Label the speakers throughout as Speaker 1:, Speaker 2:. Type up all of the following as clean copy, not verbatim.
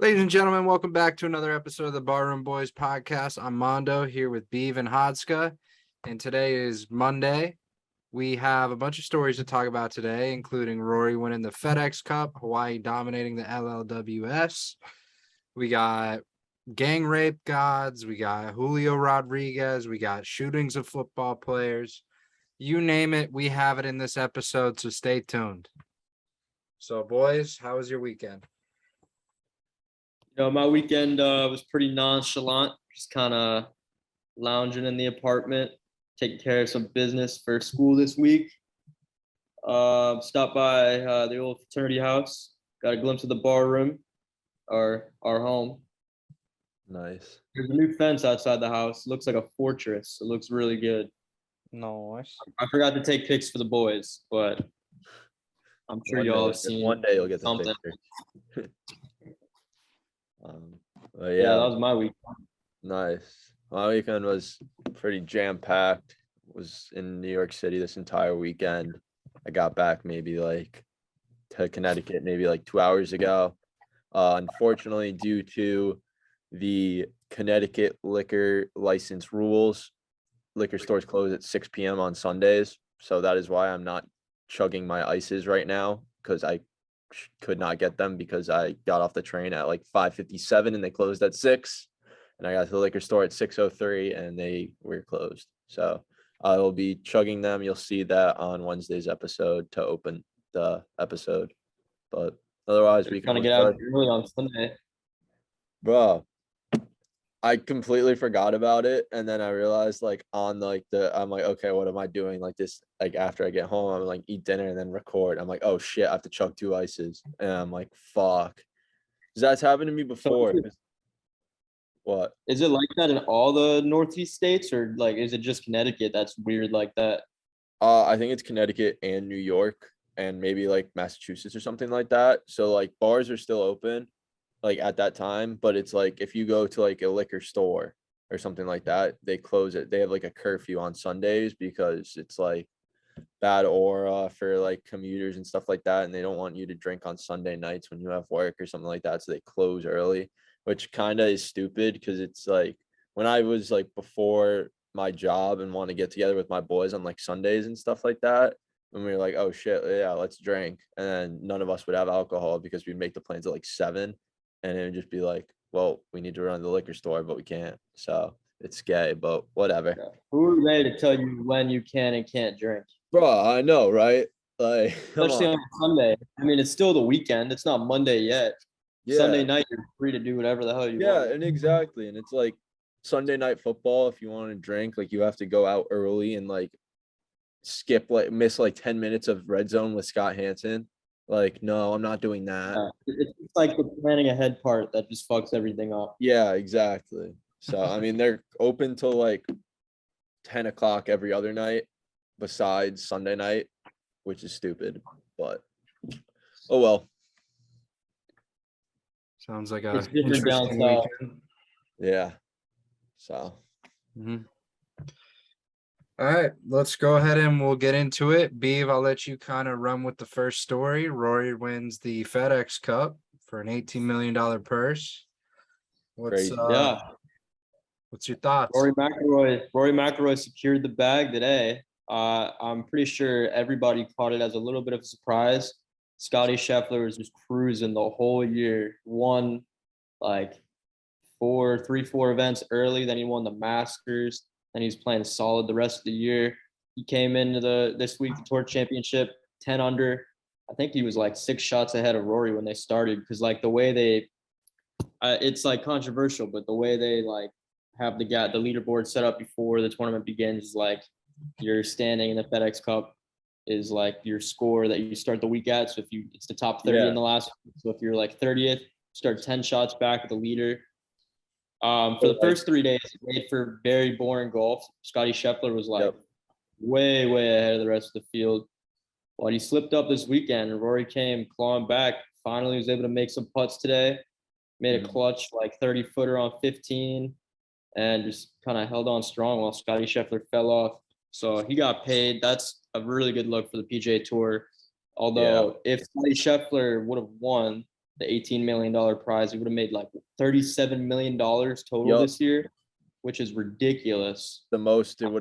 Speaker 1: Ladies and gentlemen, welcome back to another episode of the Barroom Boys podcast. I'm Mondo here with Beav and Hodska, and today is Monday. We have a bunch of stories to talk about today, including Rory winning the FedEx Cup, Hawai'i dominating the LLWS. We got gang rape gods, we got Julio Rodriguez, we got shootings of football players. You name it, we have it in this episode, so stay tuned. So, boys, how was your weekend?
Speaker 2: My weekend was pretty nonchalant, just kind of lounging in the apartment, taking care of some business for school this week. Stopped by the old fraternity house, got a glimpse of the bar room, our home.
Speaker 3: Nice.
Speaker 2: There's a new fence outside the house. It looks like a fortress. It looks really good.
Speaker 1: Nice.
Speaker 2: I forgot to take pics for the boys, but I'm sure y'all have seen
Speaker 3: one day you'll get the
Speaker 2: something.
Speaker 3: picture.
Speaker 2: Yeah, that was my week.
Speaker 3: Nice. My weekend was pretty jam-packed. Was in New York City this entire weekend. I got back maybe to Connecticut maybe 2 hours ago. Unfortunately, due to the Connecticut liquor license rules, liquor stores close at 6 p.m. on Sundays. So that is why I'm not chugging my ices right now, because I could not get them because I got off the train at 5:57 and they closed at 6, and I got to the liquor store at 6:03 and they were closed. So I will be chugging them. You'll see that on Wednesday's episode to open the episode, but otherwise we
Speaker 2: Trying to get out early on Sunday.
Speaker 3: Bro, I completely forgot about it, and then I realized I'm okay, what am I doing after I get home? I'm eat dinner and then record. I'm oh shit, I have to chug 2 ices, and I'm fuck, because that's happened to me before. What
Speaker 2: is it like that in all the Northeast states, or is it just Connecticut that's weird like that?
Speaker 3: I think it's Connecticut and New York and maybe Massachusetts or something like that. So bars are still open at that time, but it's if you go to a liquor store or something like that, they close it. They have a curfew on Sundays because it's bad aura for commuters and stuff like that, and they don't want you to drink on Sunday nights when you have work or something like that, so they close early, which kind of is stupid because it's when I was before my job and want to get together with my boys on Sundays and stuff like that, when we were oh shit, yeah, let's drink, and then none of us would have alcohol because we make the plans at 7. And it would just be well, we need to run to the liquor store, but we can't. So it's gay, but whatever.
Speaker 2: Yeah. Who are they to tell you when you can and can't drink?
Speaker 3: Bro, I know, right?
Speaker 2: Especially on Sunday. I mean, it's still the weekend. It's not Monday yet. Yeah. Sunday night, you're free to do whatever the hell you want.
Speaker 3: Yeah, and exactly. And it's Sunday night football. If you want to drink, you have to go out early and skip, miss 10 minutes of red zone with Scott Hansen. No, I'm not doing that.
Speaker 2: It's the planning ahead part that just fucks everything up.
Speaker 3: Yeah, exactly. So, I mean, they're open till 10 o'clock every other night besides Sunday night, which is stupid, but oh well.
Speaker 1: Sounds like a
Speaker 2: interesting weekend.
Speaker 3: Yeah. So.
Speaker 1: Mm-hmm. All right, let's go ahead and we'll get into it. Beav, I'll let you kind of run with the first story. Rory wins the FedEx Cup for an $18 million purse. What's your thoughts?
Speaker 2: Rory McIlroy secured the bag today. I'm pretty sure everybody caught it as a little bit of a surprise. Scotty Scheffler was just cruising the whole year. Won 4 events early. Then he won the Masters. And he's playing solid the rest of the year. He came into this week, the Tour Championship, 10 under. I think he was 6 shots ahead of Rory when they started, because the way they, it's controversial, but the way they have the leaderboard set up before the tournament begins is your standing in the FedEx Cup is your score that you start the week at. So if it's the top 30 in the last. So if you're 30th, start 10 shots back at the leader. For the first 3 days, it made for very boring golf. Scotty Scheffler was way ahead of the rest of the field. Well, he slipped up this weekend, and Rory came clawing back. Finally, was able to make some putts today. Made a clutch 30-footer on 15, and just kind of held on strong while Scotty Scheffler fell off. So he got paid. That's a really good look for the PGA Tour. Although if Scotty Scheffler would have won, the $18 million prize. He would have made like $37 million total
Speaker 3: Yup.
Speaker 2: this year, which is ridiculous.
Speaker 3: The most someone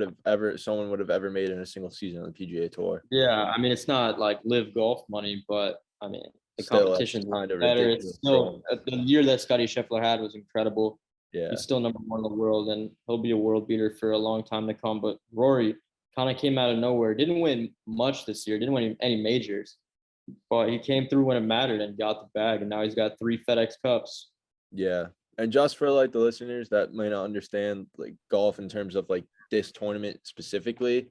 Speaker 3: would have ever made in a single season on the PGA Tour.
Speaker 2: Yeah, I mean, it's not like live golf money, but I mean, the
Speaker 3: Still,
Speaker 2: competition's
Speaker 3: kind of
Speaker 2: better.
Speaker 3: ridiculous.
Speaker 2: It's still the year that Scotty Scheffler had was incredible.
Speaker 3: Yeah.
Speaker 2: He's still number one in the world, and he'll be a world beater for a long time to come. But Rory kind of came out of nowhere. Didn't win much this year. Didn't win any majors, but he came through when it mattered and got the bag. And now he's got 3 FedEx Cups.
Speaker 3: Yeah. And just for like the listeners that might not understand like golf in terms of like this tournament specifically,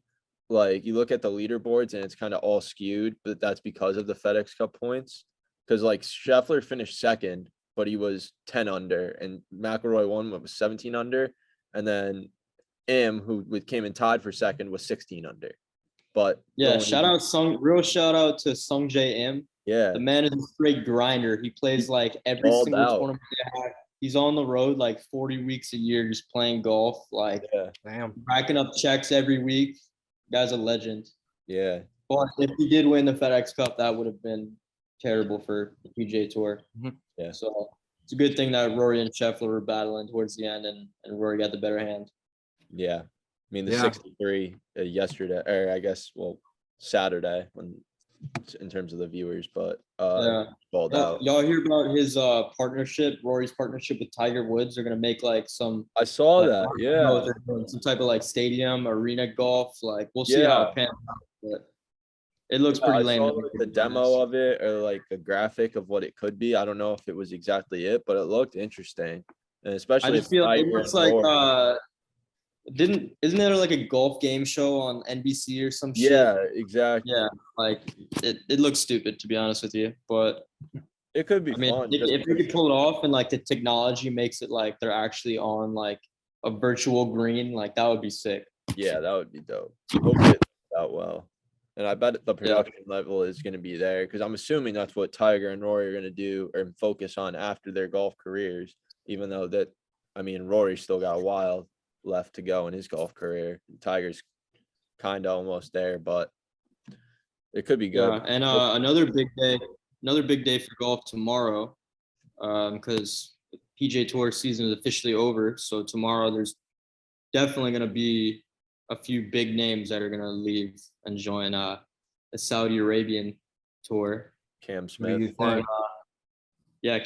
Speaker 3: like you look at the leaderboards and it's kind of all skewed, but that's because of the FedEx Cup points. Because like Scheffler finished second, but he was 10 under, and McIlroy won what was 17 under, and then who came in tied for second, was 16 under. But
Speaker 2: yeah, real shout out to Sung Jae Im.
Speaker 3: Yeah,
Speaker 2: the man is a straight grinder. He plays like every single tournament they have. He's on the road like 40 weeks a year just playing golf, like racking up checks every week. Guy's a legend.
Speaker 3: Yeah.
Speaker 2: But if he did win the FedEx Cup, that would have been terrible for the PGA Tour.
Speaker 3: Yeah.
Speaker 2: So it's a good thing that Rory and Scheffler were battling towards the end, and Rory got the better hand.
Speaker 3: Yeah. I mean, the 63 yesterday, or I guess, Saturday, when in terms of the viewers, but balled out.
Speaker 2: Y'all hear about his partnership, Rory's partnership with Tiger Woods? They're gonna make like some.
Speaker 3: I saw that. Yeah.
Speaker 2: Some type of like stadium arena golf. Like we'll see how it pans out, but it looks pretty lame.
Speaker 3: I saw the demo of it, or like a graphic of what it could be. I don't know if it was exactly it, but it looked interesting, and especially
Speaker 2: I just feel it looks like isn't there like a golf game show on NBC or some shit?
Speaker 3: Yeah, exactly.
Speaker 2: Yeah, like it looks stupid, to be honest with you, but
Speaker 3: it could be fun.
Speaker 2: If we could pull it off and like the technology makes it like they're actually on like a virtual green, like that would be sick.
Speaker 3: Yeah, that would be dope. Hopefully it works out well. And I bet the production level is going to be there, because I'm assuming that's what Tiger and Rory are going to do or focus on after their golf careers, even though Rory's still got a while left to go in his golf career. Tiger's kind of almost there, but it could be good.
Speaker 2: Yeah, and another big day for golf tomorrow, because the PGA Tour season is officially over. So tomorrow there's definitely going to be a few big names that are going to leave and join the Saudi Arabian tour.
Speaker 3: Cam Smith.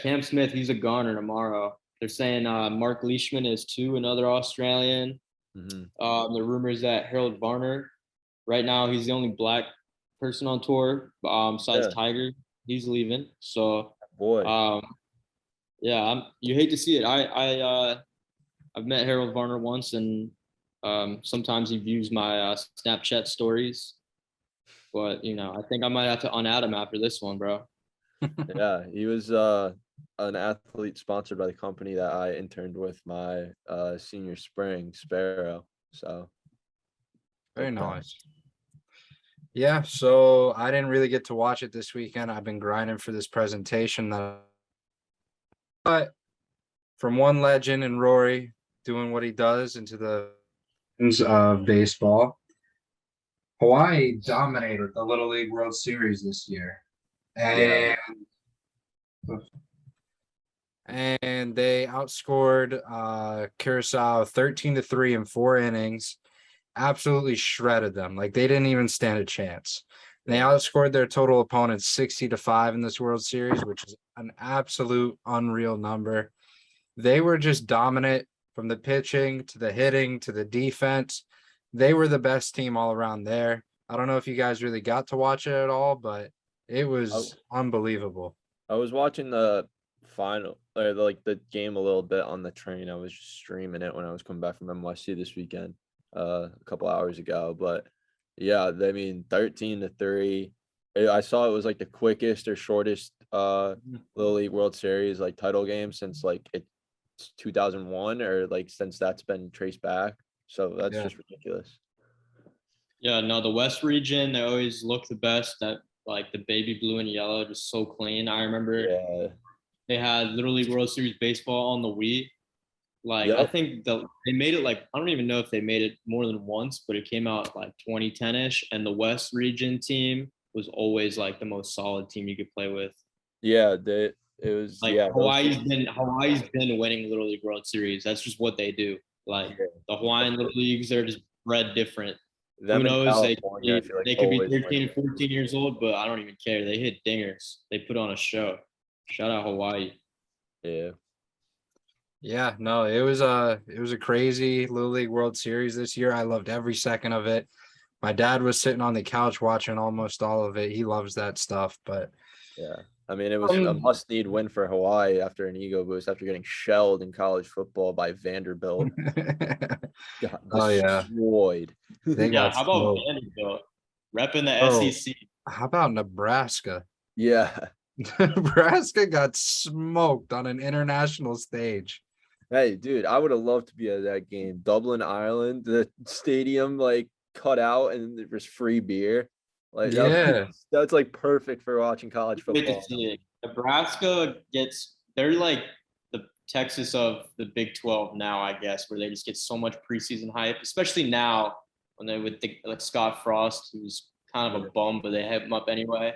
Speaker 2: Cam Smith, he's a goner tomorrow. They're saying Mark Leishman is too, another Australian.
Speaker 3: Mm-hmm.
Speaker 2: The rumors that Harold Varner, right now he's the only black person on tour besides Tiger. He's leaving. So you hate to see it. I've met Harold Varner once, and sometimes he views my Snapchat stories. But I think I might have to unadd him after this one, bro.
Speaker 3: Yeah, he was an athlete sponsored by the company that I interned with my senior spring, Sparrow. So
Speaker 1: very nice. Yeah, so I didn't really get to watch it this weekend. I've been grinding for this presentation, but from one legend and Rory doing what he does into the of baseball, Hawaii dominated the Little League World Series this year, and they outscored Curacao 13-3 in 4 innings. Absolutely shredded them. Like, they didn't even stand a chance. They outscored their total opponents 60-5 in this World Series, which is an absolute unreal number. They were just dominant from the pitching to the hitting to the defense. They were the best team all around there. I don't know if you guys really got to watch it at all, but it was unbelievable.
Speaker 3: I was watching the final, or like the game a little bit on the train. I was just streaming it when I was coming back from NYC this weekend, a couple hours ago. But yeah, 13-3. I saw it was like the quickest or shortest Little League World Series like title game since like it's 2001, or like since that's been traced back. So that's just ridiculous.
Speaker 2: Yeah, no, the West region, they always look the best. That like the baby blue and yellow, just so clean. I remember they had Little League World Series baseball on the Wii. Like I think they made it like, I don't even know if they made it more than once, but it came out like 2010-ish, and the West region team was always like the most solid team you could play with.
Speaker 3: Yeah, It was
Speaker 2: Like
Speaker 3: yeah.
Speaker 2: Hawaii's been winning Little League World Series. That's just what they do. Like
Speaker 3: Yeah.
Speaker 2: the Hawaiian Little Leagues, they're just bred different.
Speaker 3: Them
Speaker 2: Who
Speaker 3: in
Speaker 2: knows?
Speaker 3: California, I feel like
Speaker 2: They could be
Speaker 3: always
Speaker 2: 13
Speaker 3: win.
Speaker 2: and 14 years old, but I don't even care. They hit dingers. They put on a show. Shout out Hawaii.
Speaker 3: Yeah.
Speaker 1: Yeah, no, it was a crazy Little League World Series this year. I loved every second of it. My dad was sitting on the couch watching almost all of it. He loves that stuff, but
Speaker 3: Yeah. I mean, it was a must-need win for Hawaii after an ego boost after getting shelled in college football by Vanderbilt. Got
Speaker 1: oh yeah,
Speaker 3: destroyed.
Speaker 1: they
Speaker 2: Yeah,
Speaker 1: got
Speaker 2: how about
Speaker 1: smoked.
Speaker 2: Vanderbilt repping the
Speaker 1: Bro,
Speaker 2: SEC?
Speaker 1: how about Nebraska?
Speaker 3: Yeah.
Speaker 1: Nebraska got smoked on an international stage.
Speaker 3: Hey, dude, I would have loved to be at that game. Dublin, Ireland, the stadium like cut out and there was free beer. Like
Speaker 1: Yeah,
Speaker 3: that's like perfect for watching college
Speaker 2: Great to
Speaker 3: football.
Speaker 2: see it. Nebraska they're like the Texas of the Big 12 now, I guess, where they just get so much preseason hype, especially now when they would think like Scott Frost, who's kind of a bum, but they hype him up anyway.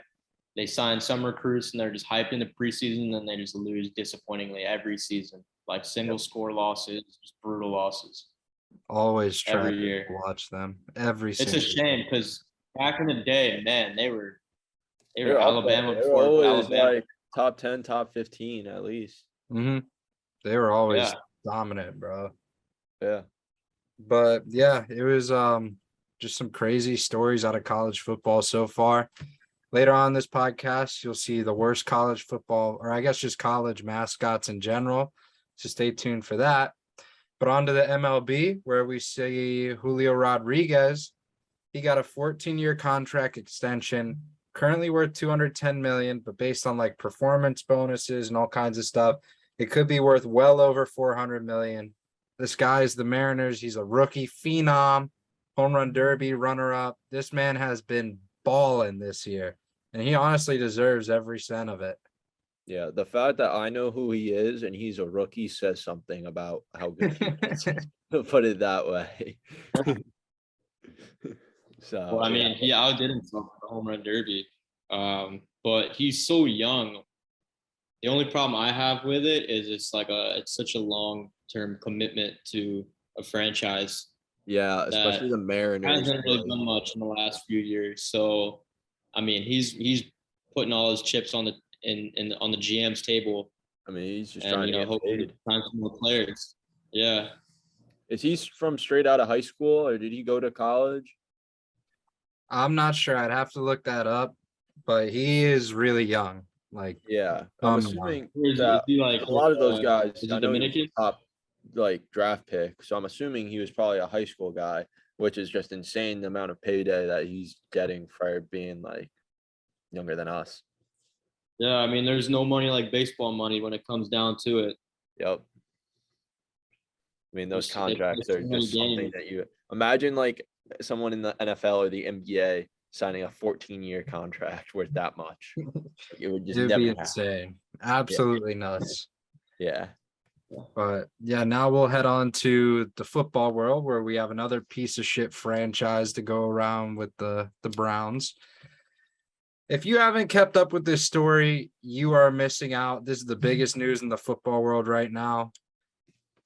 Speaker 2: They sign some recruits and they're just hyped in the preseason, and they just lose disappointingly every season. Like single score losses, just brutal losses.
Speaker 1: always try
Speaker 2: Every
Speaker 1: to
Speaker 2: year.
Speaker 1: watch them every
Speaker 2: It's a
Speaker 1: single.
Speaker 2: shame because back in the day, man, they were
Speaker 3: They're up there.
Speaker 2: Alabama
Speaker 3: They were
Speaker 2: before
Speaker 3: always
Speaker 2: Alabama.
Speaker 3: like top 10, top 15 at least.
Speaker 1: They were always
Speaker 2: Yeah.
Speaker 1: dominant, bro.
Speaker 3: Yeah.
Speaker 1: But yeah, it was just some crazy stories out of college football so far. Later on this podcast, you'll see the worst college football, or I guess just college mascots in general. So stay tuned for that. But on to the MLB, where we see Julio Rodriguez. He got a 14-year contract extension, currently worth 210 million, but based on like performance bonuses and all kinds of stuff, it could be worth well over 400 million. This guy's the Mariners. He's a rookie phenom, home run derby runner-up. This man has been balling this year, and he honestly deserves every cent of it.
Speaker 3: Yeah. The fact that I know who he is and he's a rookie says something about how good he is. Put it that way. So
Speaker 2: Well, I mean, he outdid himself at the home run derby, but he's so young. The only problem I have with it is it's such a long term commitment to a franchise
Speaker 3: yeah,
Speaker 2: that
Speaker 3: especially the Mariners.
Speaker 2: hasn't really done much in the last few years. So, I mean, he's putting all his chips on the GM's table,
Speaker 3: I mean, he's just
Speaker 2: and
Speaker 3: trying to get
Speaker 2: hoping to
Speaker 3: paid.
Speaker 2: sign some more players. Yeah.
Speaker 3: Is he from straight out of high school or did he go to college?
Speaker 1: I'm not sure. I'd have to look that up, but he is really young. Like,
Speaker 3: Yeah, I'm
Speaker 1: young.
Speaker 3: assuming
Speaker 2: Is
Speaker 3: that
Speaker 2: he like
Speaker 3: a lot of those guys,
Speaker 2: is
Speaker 3: I
Speaker 2: he
Speaker 3: know he was
Speaker 2: Dominican?
Speaker 3: a top like draft pick, so I'm assuming he was probably a high school guy, which is just insane the amount of payday that he's getting for being like younger than us.
Speaker 2: Yeah, I mean, there's no money like baseball money when it comes down to it.
Speaker 3: Yep. I mean, those
Speaker 2: It's
Speaker 3: contracts
Speaker 2: too
Speaker 3: are
Speaker 2: many
Speaker 3: just something
Speaker 2: games.
Speaker 3: that you imagine like someone in the NFL or the NBA signing a 14-year contract worth that much. It would just
Speaker 1: It'd
Speaker 3: never
Speaker 1: be
Speaker 3: happen.
Speaker 1: insane. Absolutely nuts.
Speaker 3: Yeah.
Speaker 1: But yeah, now we'll head on to the football world where we have another piece of shit franchise to go around with the Browns. If you haven't kept up with this story, you are missing out. This is the biggest news in the football world right now.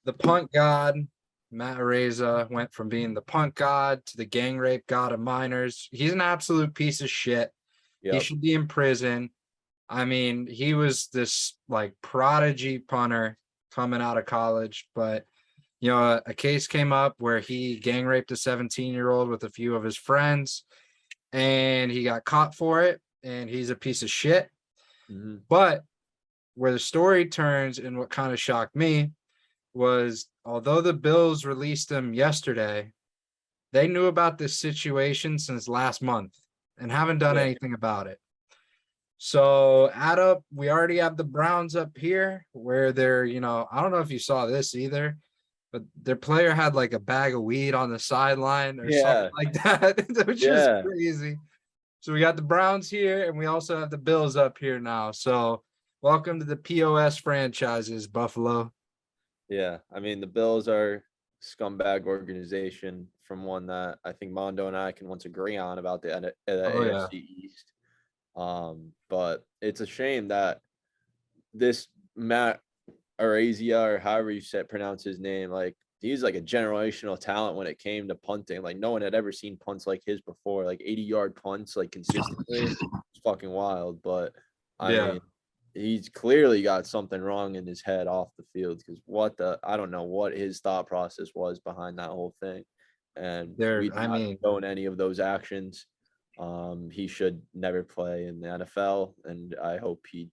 Speaker 1: The punt god, Matt Araiza, went from being the punt god to the gang rape god of minors. He's an absolute piece of shit. He
Speaker 3: Yep.
Speaker 1: should be in prison. I mean, he was this like prodigy punter coming out of college, but a case came up where he gang raped a 17-year-old with a few of his friends, and he got caught for it, and he's a piece of shit.
Speaker 3: Mm-hmm.
Speaker 1: But where the story turns and what kind of shocked me was, although the Bills released him yesterday, they knew about this situation since last month and haven't done anything about it. So add up, we already have the Browns up here where they're, I don't know if you saw this either, but their player had like a bag of weed on the sideline or something like that, which is crazy. So we got the Browns here and we also have the Bills up here now. So welcome to the POS franchises, Buffalo.
Speaker 3: Yeah, I mean the Bills are scumbag organization from one that I think Mondo and I can once agree on about the AFC East. But it's a shame that this Matt Arazia, or however you pronounce his name, like he's like a generational talent when it came to punting. Like no one had ever seen punts like his before, like 80-yard punts, like consistently. It's fucking wild. But I mean, he's clearly got something wrong in his head off the field, because I don't know what his thought process was behind that whole thing. And we not known any of those actions. He should never play in the NFL, and I hope he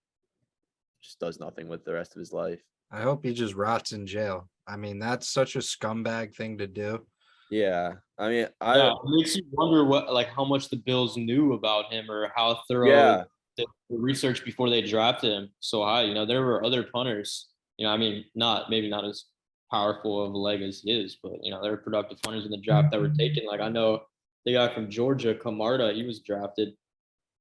Speaker 3: just does nothing with the rest of his life.
Speaker 1: I hope he just rots in jail. I mean, that's such a scumbag thing to do.
Speaker 3: Yeah, I mean,
Speaker 2: it makes you wonder how much the Bills knew about him, or how thorough the research before they drafted him so high. You know, there were other punters. You know, I mean, maybe not as powerful of a leg as his, but you know, there were productive punters in the draft that were taken. Like I know the guy from Georgia, Camarda, he was drafted.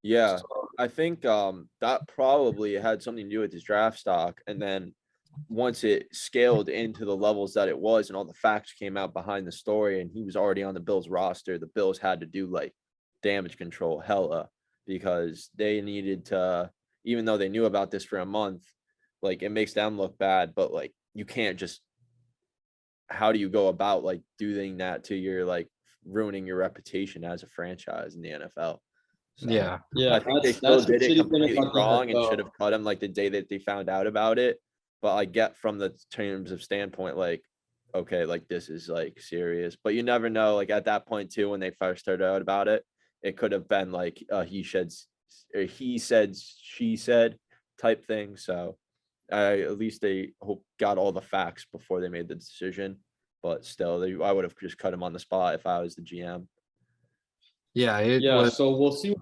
Speaker 3: Yeah, so, I think that probably had something to do with his draft stock, and then once it scaled into the levels that it was and all the facts came out behind the story and he was already on the Bills roster, the Bills had to do like damage control hella, because they needed to, even though they knew about this for a month, like it makes them look bad, but like you can't just, how do you go about like doing that to your, like ruining your reputation as a franchise in the NFL? So,
Speaker 1: yeah,
Speaker 3: I think they still did it completely wrong and should have cut him like the day that they found out about it. But I get from the terms of standpoint, like, okay, like this is like serious, but you never know. Like at that point too, when they first started out about it, it could have been like he said, she said type thing. So at least they got all the facts before they made the decision. But still, I would have just cut him on the spot if I was the GM.
Speaker 1: Yeah,
Speaker 2: so we'll see.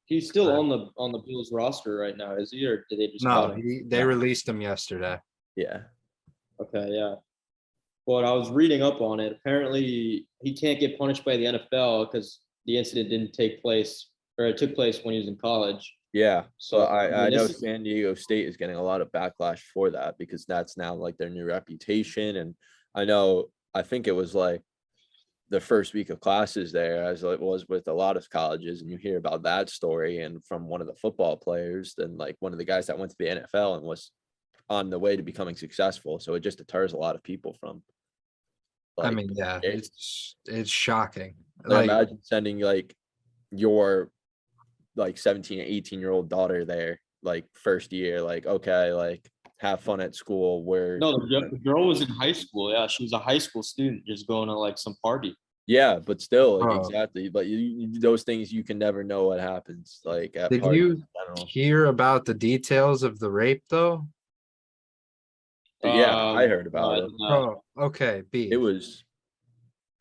Speaker 2: He's still on the Bills roster right now, is he, or did they just cut him?
Speaker 1: They released him yesterday.
Speaker 3: Yeah.
Speaker 2: Okay, yeah. But I was reading up on it. Apparently, he can't get punished by the NFL because the incident didn't take place, or it took place when he was in college.
Speaker 3: Yeah. So I know San Diego State is getting a lot of backlash for that, because that's now like their new reputation. And I think it was like the first week of classes there, as it was with a lot of colleges, and you hear about that story and from one of the football players, then like one of the guys that went to the NFL and was on the way to becoming successful. So it just deters a lot of people from,
Speaker 1: like, I mean, yeah, it's shocking.
Speaker 3: Like imagine sending like your like 17 or 18-year-old daughter there, like first year, like, okay, like have fun at school.
Speaker 2: The girl was in high school. Yeah, she was a high school student just going to like some party.
Speaker 3: Yeah, but still, like exactly. But those things, you can never know what happens. Like at
Speaker 1: did you hear about the details of the rape though?
Speaker 3: Yeah, I heard about it.
Speaker 1: Oh, okay.
Speaker 3: It was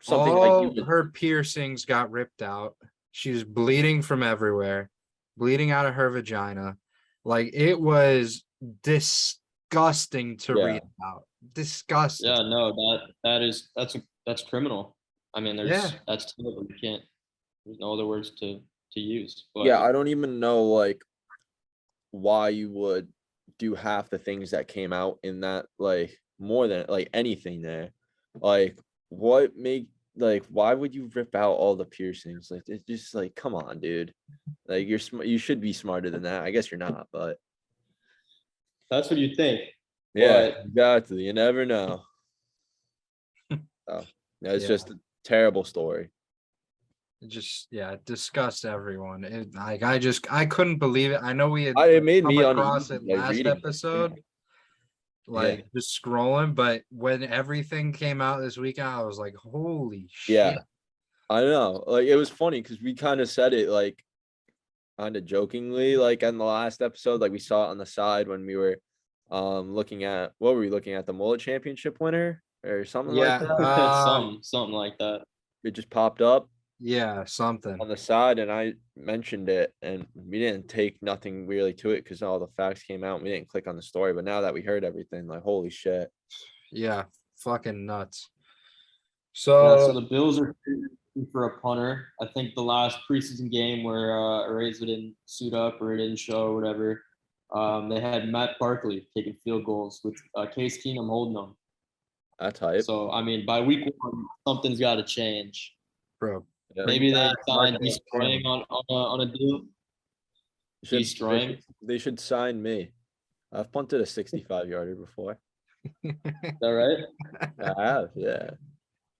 Speaker 3: something
Speaker 1: like her piercings got ripped out. She was bleeding from everywhere, bleeding out of her vagina. Like it was disgusting to read about. Disgusting.
Speaker 2: Yeah, no, that's criminal. I mean, that's terrible. There's no other words to use.
Speaker 3: But yeah, I don't even know like why you would do half the things that came out in that, like more than like anything there. Like why would you rip out all the piercings? Like it's just like, come on, dude. Like you should be smarter than that. I guess you're not, but
Speaker 2: that's what you think.
Speaker 3: Yeah, exactly. You never know. It's just a terrible story.
Speaker 1: It disgusts everyone. I couldn't believe it. I know we had
Speaker 3: it made me
Speaker 1: across it last episode. Just scrolling, but when everything came out this weekend, I was like, holy shit.
Speaker 3: Yeah, I know. Like it was funny because we kind of said it like kind of jokingly, like in the last episode, like we saw it on the side when we were looking at, what were we looking at, the mullet championship winner or something like that?
Speaker 2: Something like that.
Speaker 3: It just popped up.
Speaker 1: Yeah, something
Speaker 3: on the side, and I mentioned it, and we didn't take nothing really to it because all the facts came out. And we didn't click on the story, but now that we heard everything, like holy shit.
Speaker 1: Yeah, fucking nuts.
Speaker 2: So the Bills are for a punter. I think the last preseason game where Azaira didn't suit up or didn't show or whatever, they had Matt Barkley taking field goals with Case Keenum holding them.
Speaker 3: That's hype.
Speaker 2: So I mean, by week 1, something's got to change,
Speaker 1: bro.
Speaker 2: Yeah. Maybe they signed destroying on a deal. Destroying.
Speaker 3: They should sign me. I've punted a 65-yarder before.
Speaker 2: Is that right?
Speaker 3: I have, yeah.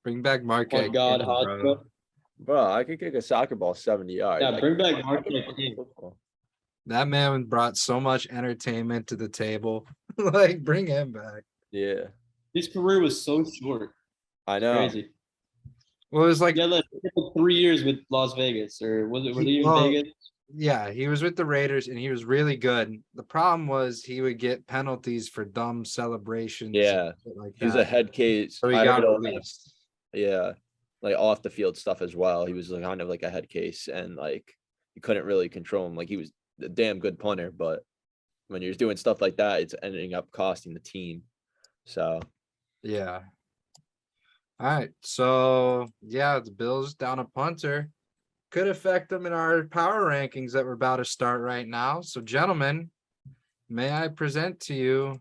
Speaker 1: Bring back
Speaker 2: Punt God,
Speaker 1: bro.
Speaker 2: Hodgson.
Speaker 3: Bro, I could kick a soccer ball 70 yards.
Speaker 2: Yeah,
Speaker 3: I
Speaker 2: bring back
Speaker 3: I
Speaker 2: Mark
Speaker 3: could punt a
Speaker 2: King.
Speaker 3: football.
Speaker 1: That man brought so much entertainment to the table. Like, bring him back.
Speaker 3: Yeah,
Speaker 2: His career was so short.
Speaker 3: I
Speaker 2: It's
Speaker 3: know.
Speaker 2: crazy.
Speaker 1: Well, it was like,
Speaker 2: Yeah, like 3 years with Las Vegas, or were they even
Speaker 1: well,
Speaker 2: Vegas?
Speaker 1: yeah, he was with the Raiders and he was really good. The problem was he would get penalties for dumb celebrations. and
Speaker 3: Yeah,
Speaker 1: shit like
Speaker 3: he was a
Speaker 1: that.
Speaker 3: head case.
Speaker 1: So he
Speaker 3: I
Speaker 1: got
Speaker 3: heard all that.
Speaker 1: released.
Speaker 3: Yeah, like off the field stuff as well. He was like kind of like a head case, and like you couldn't really control him. Like he was a damn good punter, but when you're doing stuff like that, it's ending up costing the team. So
Speaker 1: Yeah. All right. So yeah, the Bills down a punter could affect them in our power rankings that we're about to start right now. So, gentlemen, may I present to you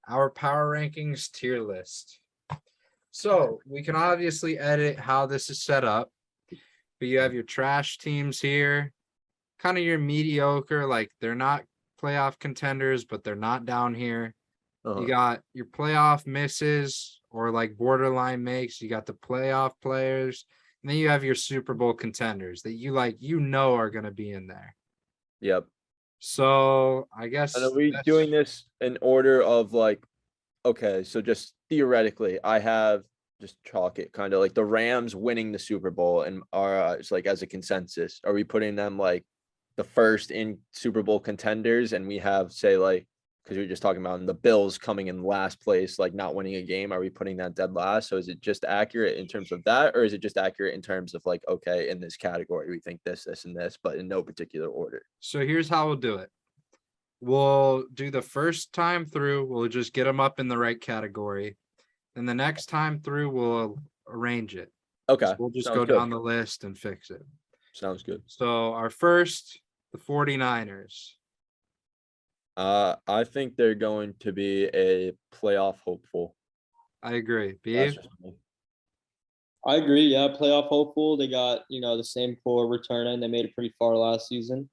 Speaker 1: our power rankings tier list? So we can obviously edit how this is set up, but you have your trash teams here, kind of your mediocre, like they're not playoff contenders, but they're not down here. You got your playoff misses or like borderline makes. You got the playoff players. And then you have your Super Bowl contenders that you like, are going to be in there.
Speaker 3: yep.
Speaker 1: So I guess.
Speaker 3: And are we doing this in order of like, okay, so just theoretically, I have just chalk it kind of like the Rams winning the Super Bowl and are it's like as a consensus. Are we putting them like the first in Super Bowl contenders, and we have say like because we were just talking about the Bills coming in last place, like not winning a game. Are we putting that dead last? So is it just accurate in terms of that, or is it just accurate in terms of like, okay, in this category, we think this, this, and this, but in no particular order?
Speaker 1: So here's how we'll do it. We'll do the first time through, we'll just get them up in the right category. And the next time through, we'll arrange it.
Speaker 3: Okay.
Speaker 1: So we'll just
Speaker 3: sounds
Speaker 1: go
Speaker 3: good.
Speaker 1: down the list and fix it.
Speaker 3: Sounds good.
Speaker 1: So our first, the 49ers.
Speaker 3: I think they're going to be a playoff hopeful.
Speaker 1: I agree.
Speaker 3: That's
Speaker 1: Beav?
Speaker 3: just me.
Speaker 2: I agree. Yeah, playoff hopeful. They got the same core returning. They made it pretty far last season.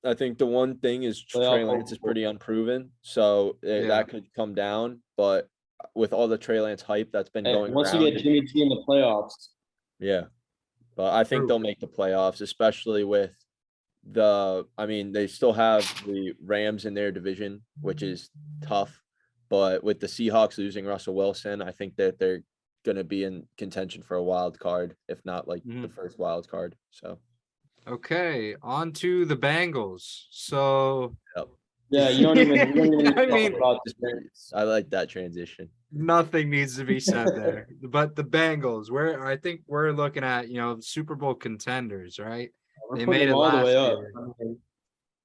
Speaker 3: I think the one thing is
Speaker 2: Playoff
Speaker 3: Trey Lance is
Speaker 2: hopeful.
Speaker 3: pretty unproven, so
Speaker 1: Yeah.
Speaker 3: that could come down. But with all the Trey Lance hype that's been
Speaker 2: Hey,
Speaker 3: going
Speaker 2: once
Speaker 3: around,
Speaker 2: you get Jimmy G in the playoffs,
Speaker 3: yeah. But I think
Speaker 1: True.
Speaker 3: they'll make the playoffs, especially with they still have the Rams in their division, which is tough. But with the Seahawks losing Russell Wilson, I think that they're going to be in contention for a wild card, if not like the first wild card. So,
Speaker 1: Okay, on to the Bengals. So
Speaker 3: yep.
Speaker 2: yeah, you don't even
Speaker 1: I
Speaker 2: talk
Speaker 1: mean,
Speaker 2: about this.
Speaker 3: I like that transition.
Speaker 1: nothing needs to be said there. But the Bengals, I think we're looking at, Super Bowl contenders, right?
Speaker 2: We're
Speaker 1: They
Speaker 2: putting
Speaker 1: made
Speaker 2: them
Speaker 1: it
Speaker 2: all the
Speaker 1: last
Speaker 2: way up.
Speaker 1: year.
Speaker 2: I mean,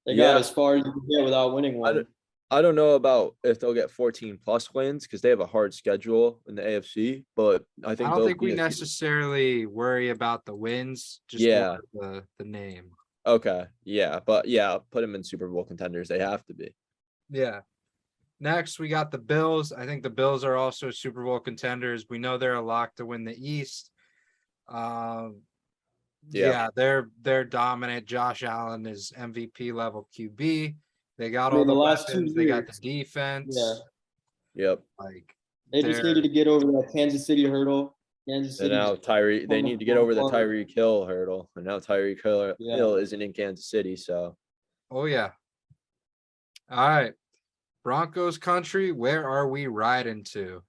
Speaker 2: they
Speaker 3: Yeah.
Speaker 2: got as far as you can get without winning one.
Speaker 3: I don't know about if they'll get 14 plus wins because they have a hard schedule in the AFC, but I
Speaker 1: I
Speaker 3: think
Speaker 1: don't
Speaker 3: they'll
Speaker 1: think we
Speaker 3: be
Speaker 1: necessarily worry about the wins, just
Speaker 3: Yeah.
Speaker 1: more the name.
Speaker 3: Okay. Yeah. But yeah, put them in Super Bowl contenders. They have to be.
Speaker 1: Yeah. Next, we got the Bills. I think the Bills are also Super Bowl contenders. We know they're a lock to win the East. Yeah, they're dominant. Josh Allen is MVP level QB. They got all
Speaker 2: the
Speaker 1: the
Speaker 2: last 2
Speaker 1: weapons. They got the
Speaker 2: years.
Speaker 1: defense.
Speaker 2: Yeah.
Speaker 3: Yep.
Speaker 1: Like
Speaker 2: They just needed to get over that Kansas City hurdle. Kansas
Speaker 3: And
Speaker 2: City.
Speaker 3: now they need to get over the Tyreek Hill hurdle. And now Tyreek Hill isn't in Kansas City. So,
Speaker 1: oh yeah. All right. Broncos country, where are we riding to?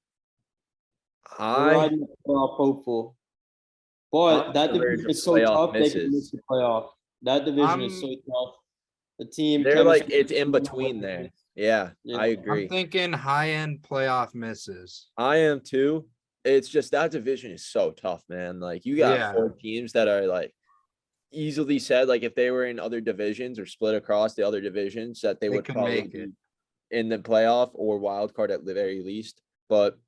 Speaker 2: We're riding the playoff hopeful. But that division is so tough, they can miss the playoff. That division is so tough. The team.
Speaker 3: They're like, it's in between there. Yeah, I agree.
Speaker 1: I'm thinking high-end playoff misses.
Speaker 3: I am too. It's just that division is so tough, man. Like you got 4 teams that are like easily said, like if they were in other divisions or split across the other divisions, that they would probably be in the playoff or wild card at the very least. But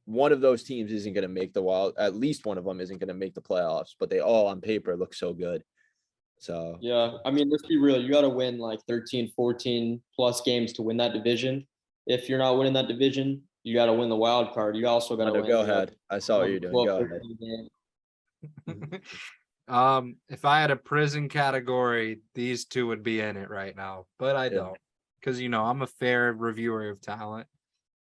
Speaker 3: one of those teams isn't going to make at least one of them isn't going to make the playoffs, but they all on paper look so good. So,
Speaker 2: yeah, I mean, let's be real. You got to win like 13, 14 plus games to win that division. If you're not winning that division, you got to win the wild card. You also got to win.
Speaker 3: Go ahead. I saw what you're doing. Go
Speaker 1: ahead. If I had a prison category, these two would be in it right now, but I don't. because I'm a fair reviewer of talent.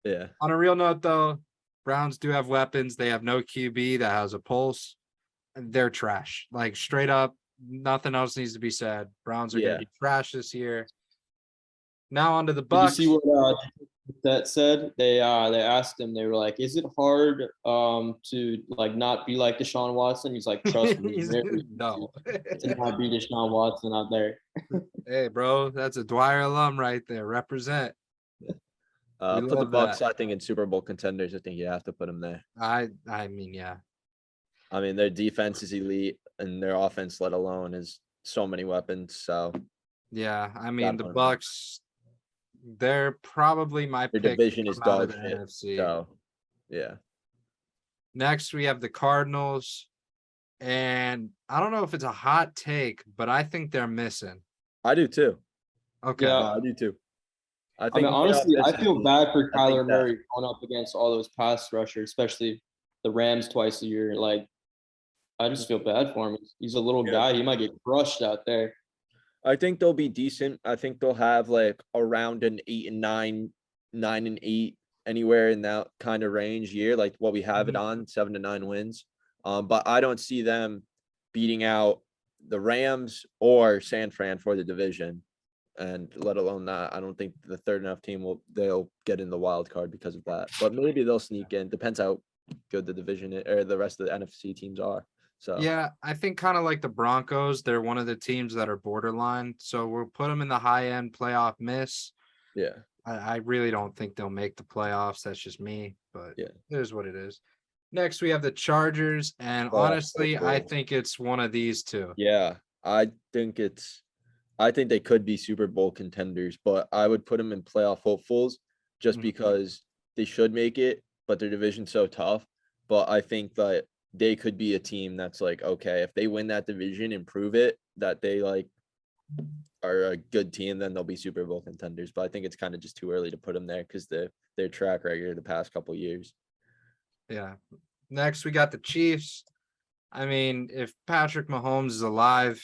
Speaker 3: Yeah.
Speaker 1: On a real note, though, Browns do have weapons. They have no QB that has a pulse. They're trash. Like straight up, nothing else needs to be said. Browns are going
Speaker 3: Yeah.
Speaker 1: to be trash this year. Now on to the
Speaker 2: Did you
Speaker 1: Bucks.
Speaker 2: see what that said? They asked him. They were like, "Is it hard to like not be like Deshaun Watson?" He's like, "Trust me, it's very easy
Speaker 1: No.
Speaker 2: to not be Deshaun Watson out there."
Speaker 1: Hey, bro, that's a Dwyer alum right there. Represent. We
Speaker 3: Put the
Speaker 1: love
Speaker 3: Bucks,
Speaker 1: that.
Speaker 3: I think, in Super Bowl contenders. I think you have to put them there.
Speaker 1: I mean, yeah.
Speaker 3: I mean, their defense is elite, and their offense, let alone, is so many weapons. So
Speaker 1: Yeah, I mean
Speaker 3: gotta
Speaker 1: the
Speaker 3: put 'em there.
Speaker 1: Bucks, they're probably my
Speaker 3: Their
Speaker 1: pick
Speaker 3: division
Speaker 1: to
Speaker 3: is
Speaker 1: come out of
Speaker 3: dog
Speaker 1: the
Speaker 3: shit.
Speaker 1: NFC.
Speaker 3: So yeah,
Speaker 1: Next, we have the Cardinals, and I don't know if it's a hot take, but I think they're missing.
Speaker 3: I do too.
Speaker 1: Okay.
Speaker 2: Yeah.
Speaker 3: No, I do too. I
Speaker 2: I
Speaker 3: think
Speaker 2: mean, honestly, I feel bad for
Speaker 3: I think
Speaker 2: Kyler Murray going up against all those pass rushers, especially the Rams twice a year. Like, I just feel bad for him. He's a little
Speaker 3: Yeah.
Speaker 2: guy. He might get crushed out there.
Speaker 3: I think they'll be decent. I think they'll have like around an 8-9, 9-8, anywhere in that kind of range year, like what we have it on, 7 to 9 wins. But I don't see them beating out the Rams or San Fran for the division. And let alone that, I don't think the third enough team they'll get in the wild card because of that. But maybe they'll sneak in. Depends how good the division or the rest of the NFC teams are. So
Speaker 1: Yeah, I think kind of like the Broncos, they're one of the teams that are borderline. So we'll put them in the high end playoff miss.
Speaker 3: yeah.
Speaker 1: I really don't think they'll make the playoffs. That's just me, but
Speaker 3: Yeah.
Speaker 1: it is what it is. Next, we have the Chargers, and
Speaker 3: Playoff
Speaker 1: honestly, I
Speaker 3: hopeful.
Speaker 1: think it's one of these two.
Speaker 3: Yeah, I think they could be Super Bowl contenders, but I would put them in playoff hopefuls just
Speaker 1: Mhm.
Speaker 3: because they should make it, but their division's so tough. But I think that they could be a team that's like, okay, if they win that division and prove it that they like are a good team, then they'll be Super Bowl contenders. But I think it's kind of just too early to put them there because their track record the past couple years.
Speaker 1: Yeah. Next, we got the Chiefs. I mean, if Patrick Mahomes is alive,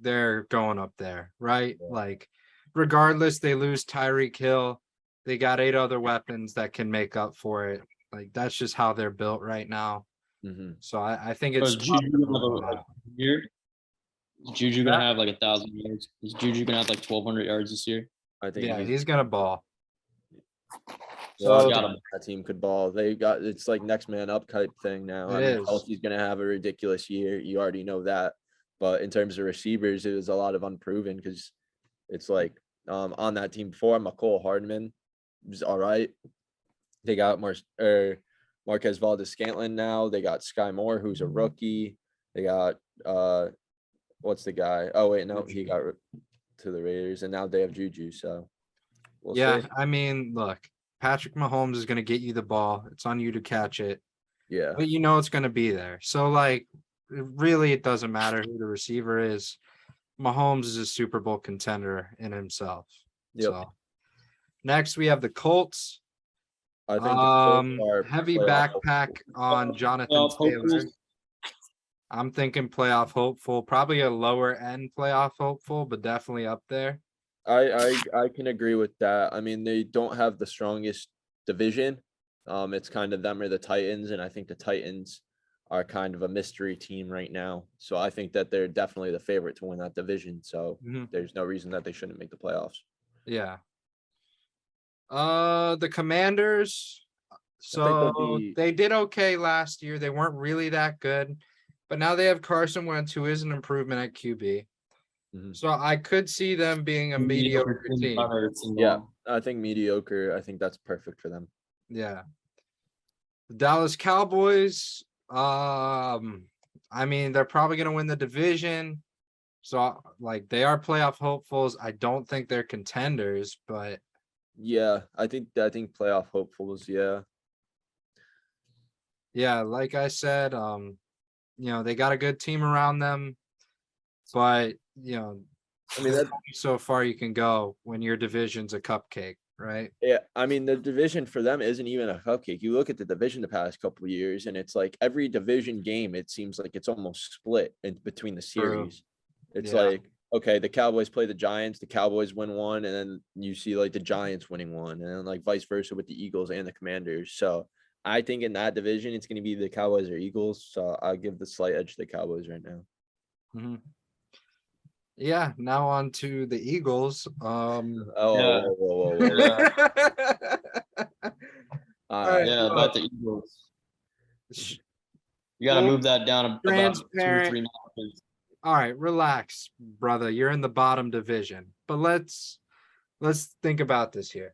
Speaker 1: they're going up there, right?
Speaker 3: Yeah.
Speaker 1: Like, regardless, they lose Tyreek Hill. They got 8 other weapons that can make up for it. Like, that's just how they're built right now.
Speaker 3: Mm-hmm.
Speaker 1: So I think
Speaker 2: So
Speaker 1: it's
Speaker 2: is Juju gonna have a year? Is Juju gonna have like 1,000 yards? Is Juju gonna have like 1,200 yards this year?
Speaker 3: I think
Speaker 1: yeah, he's gonna ball.
Speaker 3: So
Speaker 2: got him.
Speaker 3: that team could ball. It's like next man up type thing now.
Speaker 1: It
Speaker 3: I mean,
Speaker 1: is.
Speaker 3: Kelsey's gonna have a ridiculous year. You already know that. But in terms of receivers, it was a lot of unproven because it's like on that team before, McCole Hardman was all right. They got Marquez Valdez-Scantling now. They got Sky Moore, who's a rookie. They got what's the guy? Oh wait, no, he got to the Raiders, and now they have Juju. So we'll
Speaker 1: Yeah,
Speaker 3: see.
Speaker 1: I mean, look, Patrick Mahomes is gonna get you the ball. It's on you to catch it.
Speaker 3: Yeah,
Speaker 1: But you know it's gonna be there. So like really it doesn't matter who the receiver is. Mahomes is a Super Bowl contender in himself.
Speaker 3: Yep.
Speaker 1: So next we have the Colts.
Speaker 3: I think the Colts are
Speaker 1: Heavy
Speaker 3: playoff
Speaker 1: backpack on Jonathan
Speaker 2: Playoff
Speaker 1: Taylor.
Speaker 2: hopefuls?
Speaker 1: I'm thinking playoff hopeful, probably a lower end playoff hopeful, but definitely up there.
Speaker 3: I can agree with that. I mean, they don't have the strongest division. It's kind of them or the Titans, and I think the Titans are kind of a mystery team right now. So I think that they're definitely the favorite to win that division. So there's no reason that they shouldn't make the playoffs.
Speaker 1: Yeah. The Commanders. So they did okay last year. They weren't really that good, but now they have Carson Wentz, who is an improvement at QB. So I could see them being a mediocre team.
Speaker 3: Yeah, I think mediocre. I think that's perfect for them.
Speaker 1: Yeah. The Dallas Cowboys. I mean, they're probably going to win the division. So like they are playoff hopefuls. I don't think they're contenders, but
Speaker 3: yeah, I think playoff hopefuls. Yeah.
Speaker 1: Yeah, like I said, they got a good team around them, but I mean, that's so far you can go when your division's a cupcake, right?
Speaker 3: Yeah, I mean, the division for them isn't even a cupcake. You look at the division the past couple of years, and it's like every division game, it seems like it's almost split in between the series. It's like okay, the Cowboys play the Giants, the Cowboys win one, and then you see like the Giants winning one, and then like vice versa with the Eagles and the Commanders. So I think in that division, it's going to be the Cowboys or Eagles. So I'll give the slight edge to the Cowboys right now.
Speaker 1: Mhm. Yeah, now on to the Eagles.
Speaker 3: Oh,
Speaker 2: Yeah.
Speaker 3: whoa. All right.
Speaker 2: Yeah, about the Eagles. You got to
Speaker 1: Well,
Speaker 2: move that down about 2 or
Speaker 1: transparent.
Speaker 2: 3 notches.
Speaker 1: All right, relax, brother. You're in the bottom division. But let's think about this here.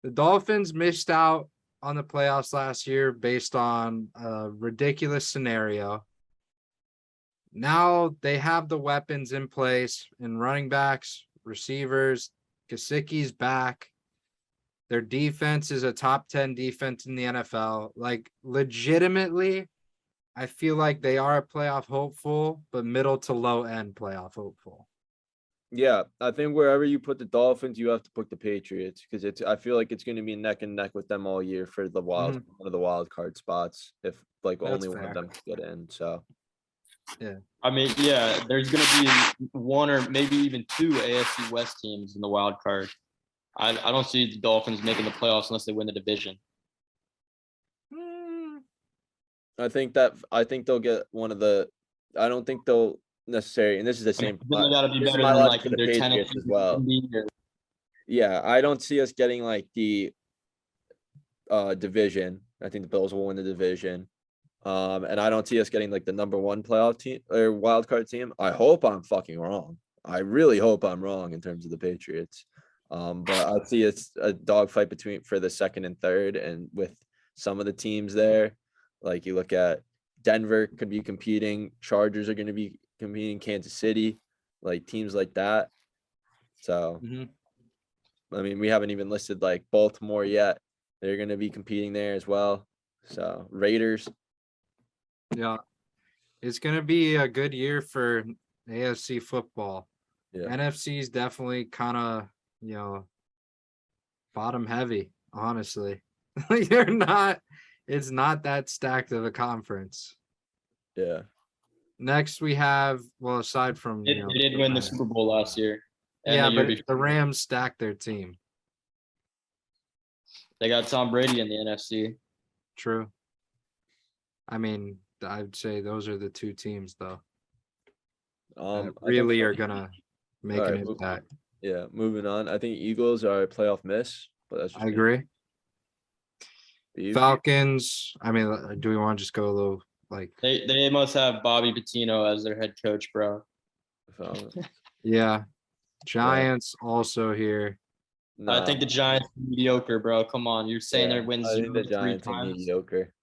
Speaker 1: The Dolphins missed out on the playoffs last year based on a ridiculous scenario. Now they have the weapons in place in running backs, receivers. Gesicki's back. Their defense is a top 10 defense in the NFL. Like, legitimately, I feel like they are a playoff hopeful, but middle to low end playoff hopeful.
Speaker 3: Yeah, I think wherever you put the Dolphins, you have to put the Patriots because I feel like it's going to be neck and neck with them all year for the one of the wild card spots if like
Speaker 1: That's
Speaker 3: only one
Speaker 1: fair.
Speaker 3: of them can get in. So
Speaker 2: I mean, yeah, there's going to be one or maybe even 2 AFC West teams in the wild card. I don't see the Dolphins making the playoffs unless they win the division.
Speaker 3: I think they'll get one of the. I don't think they'll necessarily, and this is the same.
Speaker 2: They got to be
Speaker 3: This is
Speaker 2: better
Speaker 3: my
Speaker 2: than
Speaker 3: logic
Speaker 2: like
Speaker 3: for the
Speaker 2: their
Speaker 3: Patriots
Speaker 2: Tennessee
Speaker 3: as well. Yeah, I don't see us getting like the division. I think the Bills will win the division. And I don't see us getting like the number 1 playoff team or wild card team. I hope I'm fucking wrong. I really hope I'm wrong in terms of the Patriots. But I see it's a dogfight for the 2nd and 3rd, and with some of the teams there, like you look at Denver could be competing, Chargers are going to be competing, Kansas City, like teams like that. So, I mean, we haven't even listed like Baltimore yet. They're going to be competing there as well. So Raiders.
Speaker 1: Yeah. It's going to be a good year for AFC football.
Speaker 3: Yeah.
Speaker 1: NFC is definitely kind of, bottom heavy, honestly. It's not that stacked of a conference.
Speaker 3: Yeah.
Speaker 1: Next, we have, well, aside from,
Speaker 2: They did win the Super Bowl last year. And
Speaker 1: yeah,
Speaker 2: the year
Speaker 1: but
Speaker 2: before.
Speaker 1: the Rams stacked their team.
Speaker 2: They got Tom Brady in the NFC.
Speaker 1: True. I mean, I'd say those are the 2 teams, though, that really are going to make an impact.
Speaker 3: Yeah, moving on. I think Eagles are a playoff miss, but that's just
Speaker 1: I agree.
Speaker 3: Beef.
Speaker 1: Falcons, I mean, do we want to just go a little like
Speaker 2: they must have Bobby Patino as their head coach, bro.
Speaker 1: yeah. Giants also here.
Speaker 2: I think the Giants are mediocre, bro. Come on. You're saying they're wins
Speaker 3: I think the
Speaker 2: 0-3
Speaker 3: Giants are
Speaker 2: times,
Speaker 3: mediocre.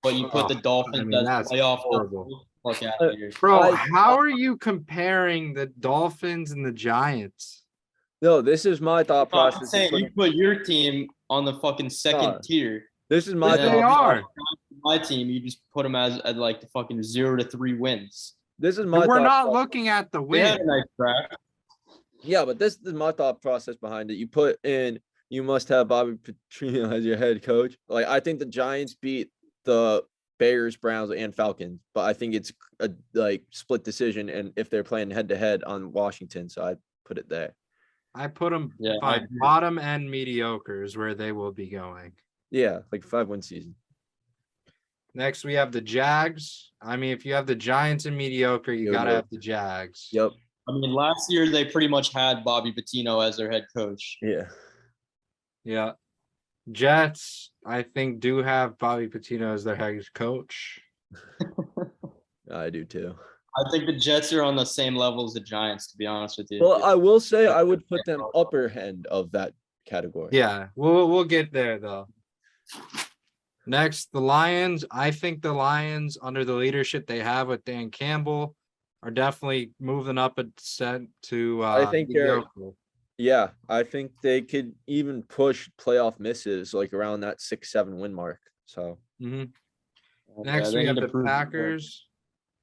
Speaker 2: but you put the Dolphins as
Speaker 1: that's
Speaker 2: playoff
Speaker 1: horrible.
Speaker 2: Fuck out of here.
Speaker 1: Bro, how are you comparing the Dolphins and the Giants?
Speaker 3: No, this is my thought process.
Speaker 2: I'm saying you put your team on the fucking 2nd tier.
Speaker 3: This is my
Speaker 1: They are.
Speaker 2: My team, you just put them as at like the fucking 0-3 wins.
Speaker 3: This is my.
Speaker 1: We're not looking at the
Speaker 2: They
Speaker 1: win.
Speaker 2: had a nice draft.
Speaker 3: Yeah, but this is my thought process behind it. You put in, you must have Bobby Petrino as your head coach. Like, I think the Giants beat the Bears, Browns, and Falcons, but I think it's a like split decision. And if they're playing head to head on Washington, so I put it there.
Speaker 1: I put them fine. Bottom end mediocre is where they will be going.
Speaker 3: Yeah, like 5-win season.
Speaker 1: Next, we have the Jags. I mean, if you have the Giants and mediocre, you got to have the Jags.
Speaker 3: Yep.
Speaker 2: I mean, last year they pretty much had Bobby Patino as their head coach.
Speaker 3: Yeah.
Speaker 1: Yeah. Jets, I think, do have Bobby Patino as their head coach.
Speaker 3: I do too.
Speaker 2: I think the Jets are on the same level as the Giants, to be honest with you.
Speaker 3: Well, I will say I would put them upper end of that category.
Speaker 1: Yeah, we'll get there though. Next, the Lions. I think the Lions, under the leadership they have with Dan Campbell, are definitely moving up a set to
Speaker 3: I think yeah, I think they could even push playoff misses like around that 6-7 win mark. So
Speaker 1: next we have the Packers.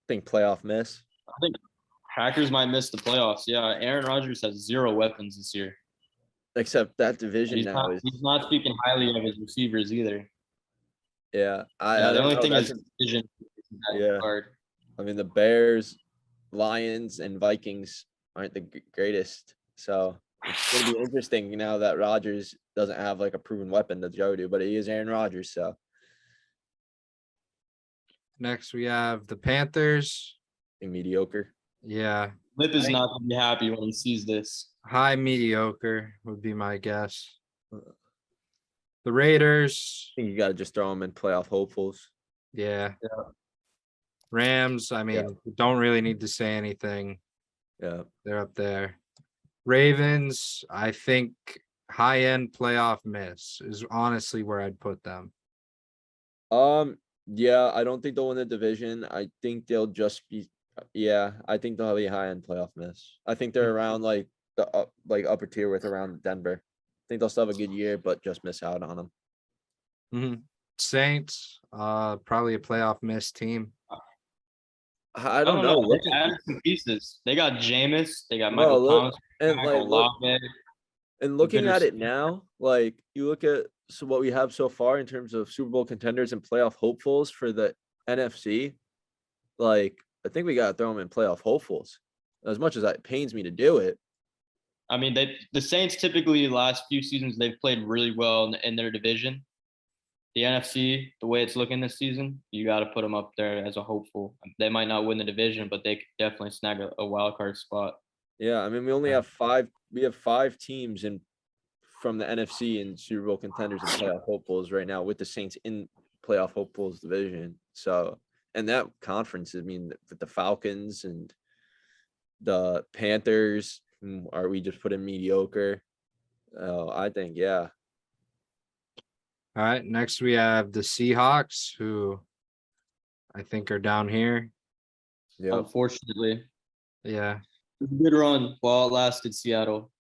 Speaker 3: I think playoff miss.
Speaker 2: I think Packers might miss the playoffs. Yeah, Aaron Rodgers has 0 weapons this year.
Speaker 3: Except that division
Speaker 2: he's not speaking highly of his receivers either.
Speaker 3: Yeah,
Speaker 2: the only thing is division.
Speaker 3: Yeah, I mean the Bears, Lions, and Vikings aren't the greatest. So it's gonna be interesting now that Rodgers doesn't have like a proven weapon to throw to, but he is Aaron Rodgers. So
Speaker 1: Next, we have the Panthers.
Speaker 3: mediocre.
Speaker 1: Yeah,
Speaker 2: Lip is not gonna be happy when he sees this.
Speaker 1: high mediocre would be my guess. The Raiders.
Speaker 3: I think you got to just throw them in playoff hopefuls.
Speaker 1: Yeah.
Speaker 2: Yeah.
Speaker 1: Rams. I mean, don't really need to say anything.
Speaker 3: Yeah.
Speaker 1: They're up there. Ravens. I think high end playoff miss is honestly where I'd put them.
Speaker 3: Yeah, I don't think they'll win the division. I think they'll just be. Yeah, I think they'll have a high end playoff miss. I think they're around like the upper tier with around Denver. I think they'll still have a good year, but just miss out on them.
Speaker 1: Mm-hmm. Saints. Probably a playoff miss team.
Speaker 3: I don't know.
Speaker 2: They added some pieces. They got Jameis. They got
Speaker 3: Well,
Speaker 2: Michael Thomas.
Speaker 3: and like
Speaker 2: Olave.
Speaker 3: and looking at it now, like you look at what we have so far in terms of Super Bowl contenders and playoff hopefuls for the NFC. Like I think we got to throw them in playoff hopefuls. As much as it pains me to do it.
Speaker 2: I mean, the Saints typically last few seasons they've played really well in their division. The NFC, the way it's looking this season, you got to put them up there as a hopeful. They might not win the division, but they could definitely snag a wild card spot.
Speaker 3: Yeah, I mean, we only have 5. We have 5 teams from the NFC in Super Bowl contenders and playoff hopefuls right now, with the Saints in playoff hopefuls division. So, and that conference, I mean, with the Falcons and the Panthers, are we just put in mediocre? Oh, I think, yeah.
Speaker 1: All right. Next, we have the Seahawks, who I think are down here.
Speaker 3: Yeah.
Speaker 2: Unfortunately,
Speaker 1: Yeah.
Speaker 2: it was a good run while it lasted. Seattle.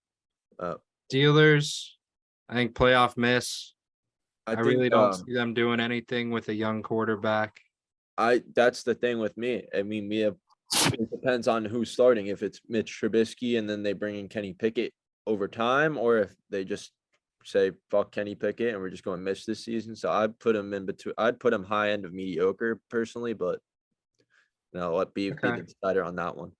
Speaker 1: Steelers. I think playoff miss. I
Speaker 3: think,
Speaker 1: really don't see them doing anything with a young quarterback.
Speaker 3: That's the thing with me. I mean, it depends on who's starting. If it's Mitch Trubisky and then they bring in Kenny Pickett over time, or if they just say fuck Kenny Pickett and we're just going to miss this season. So I'd put him in between. I'd put him high end of mediocre personally, but let be the decider on that one.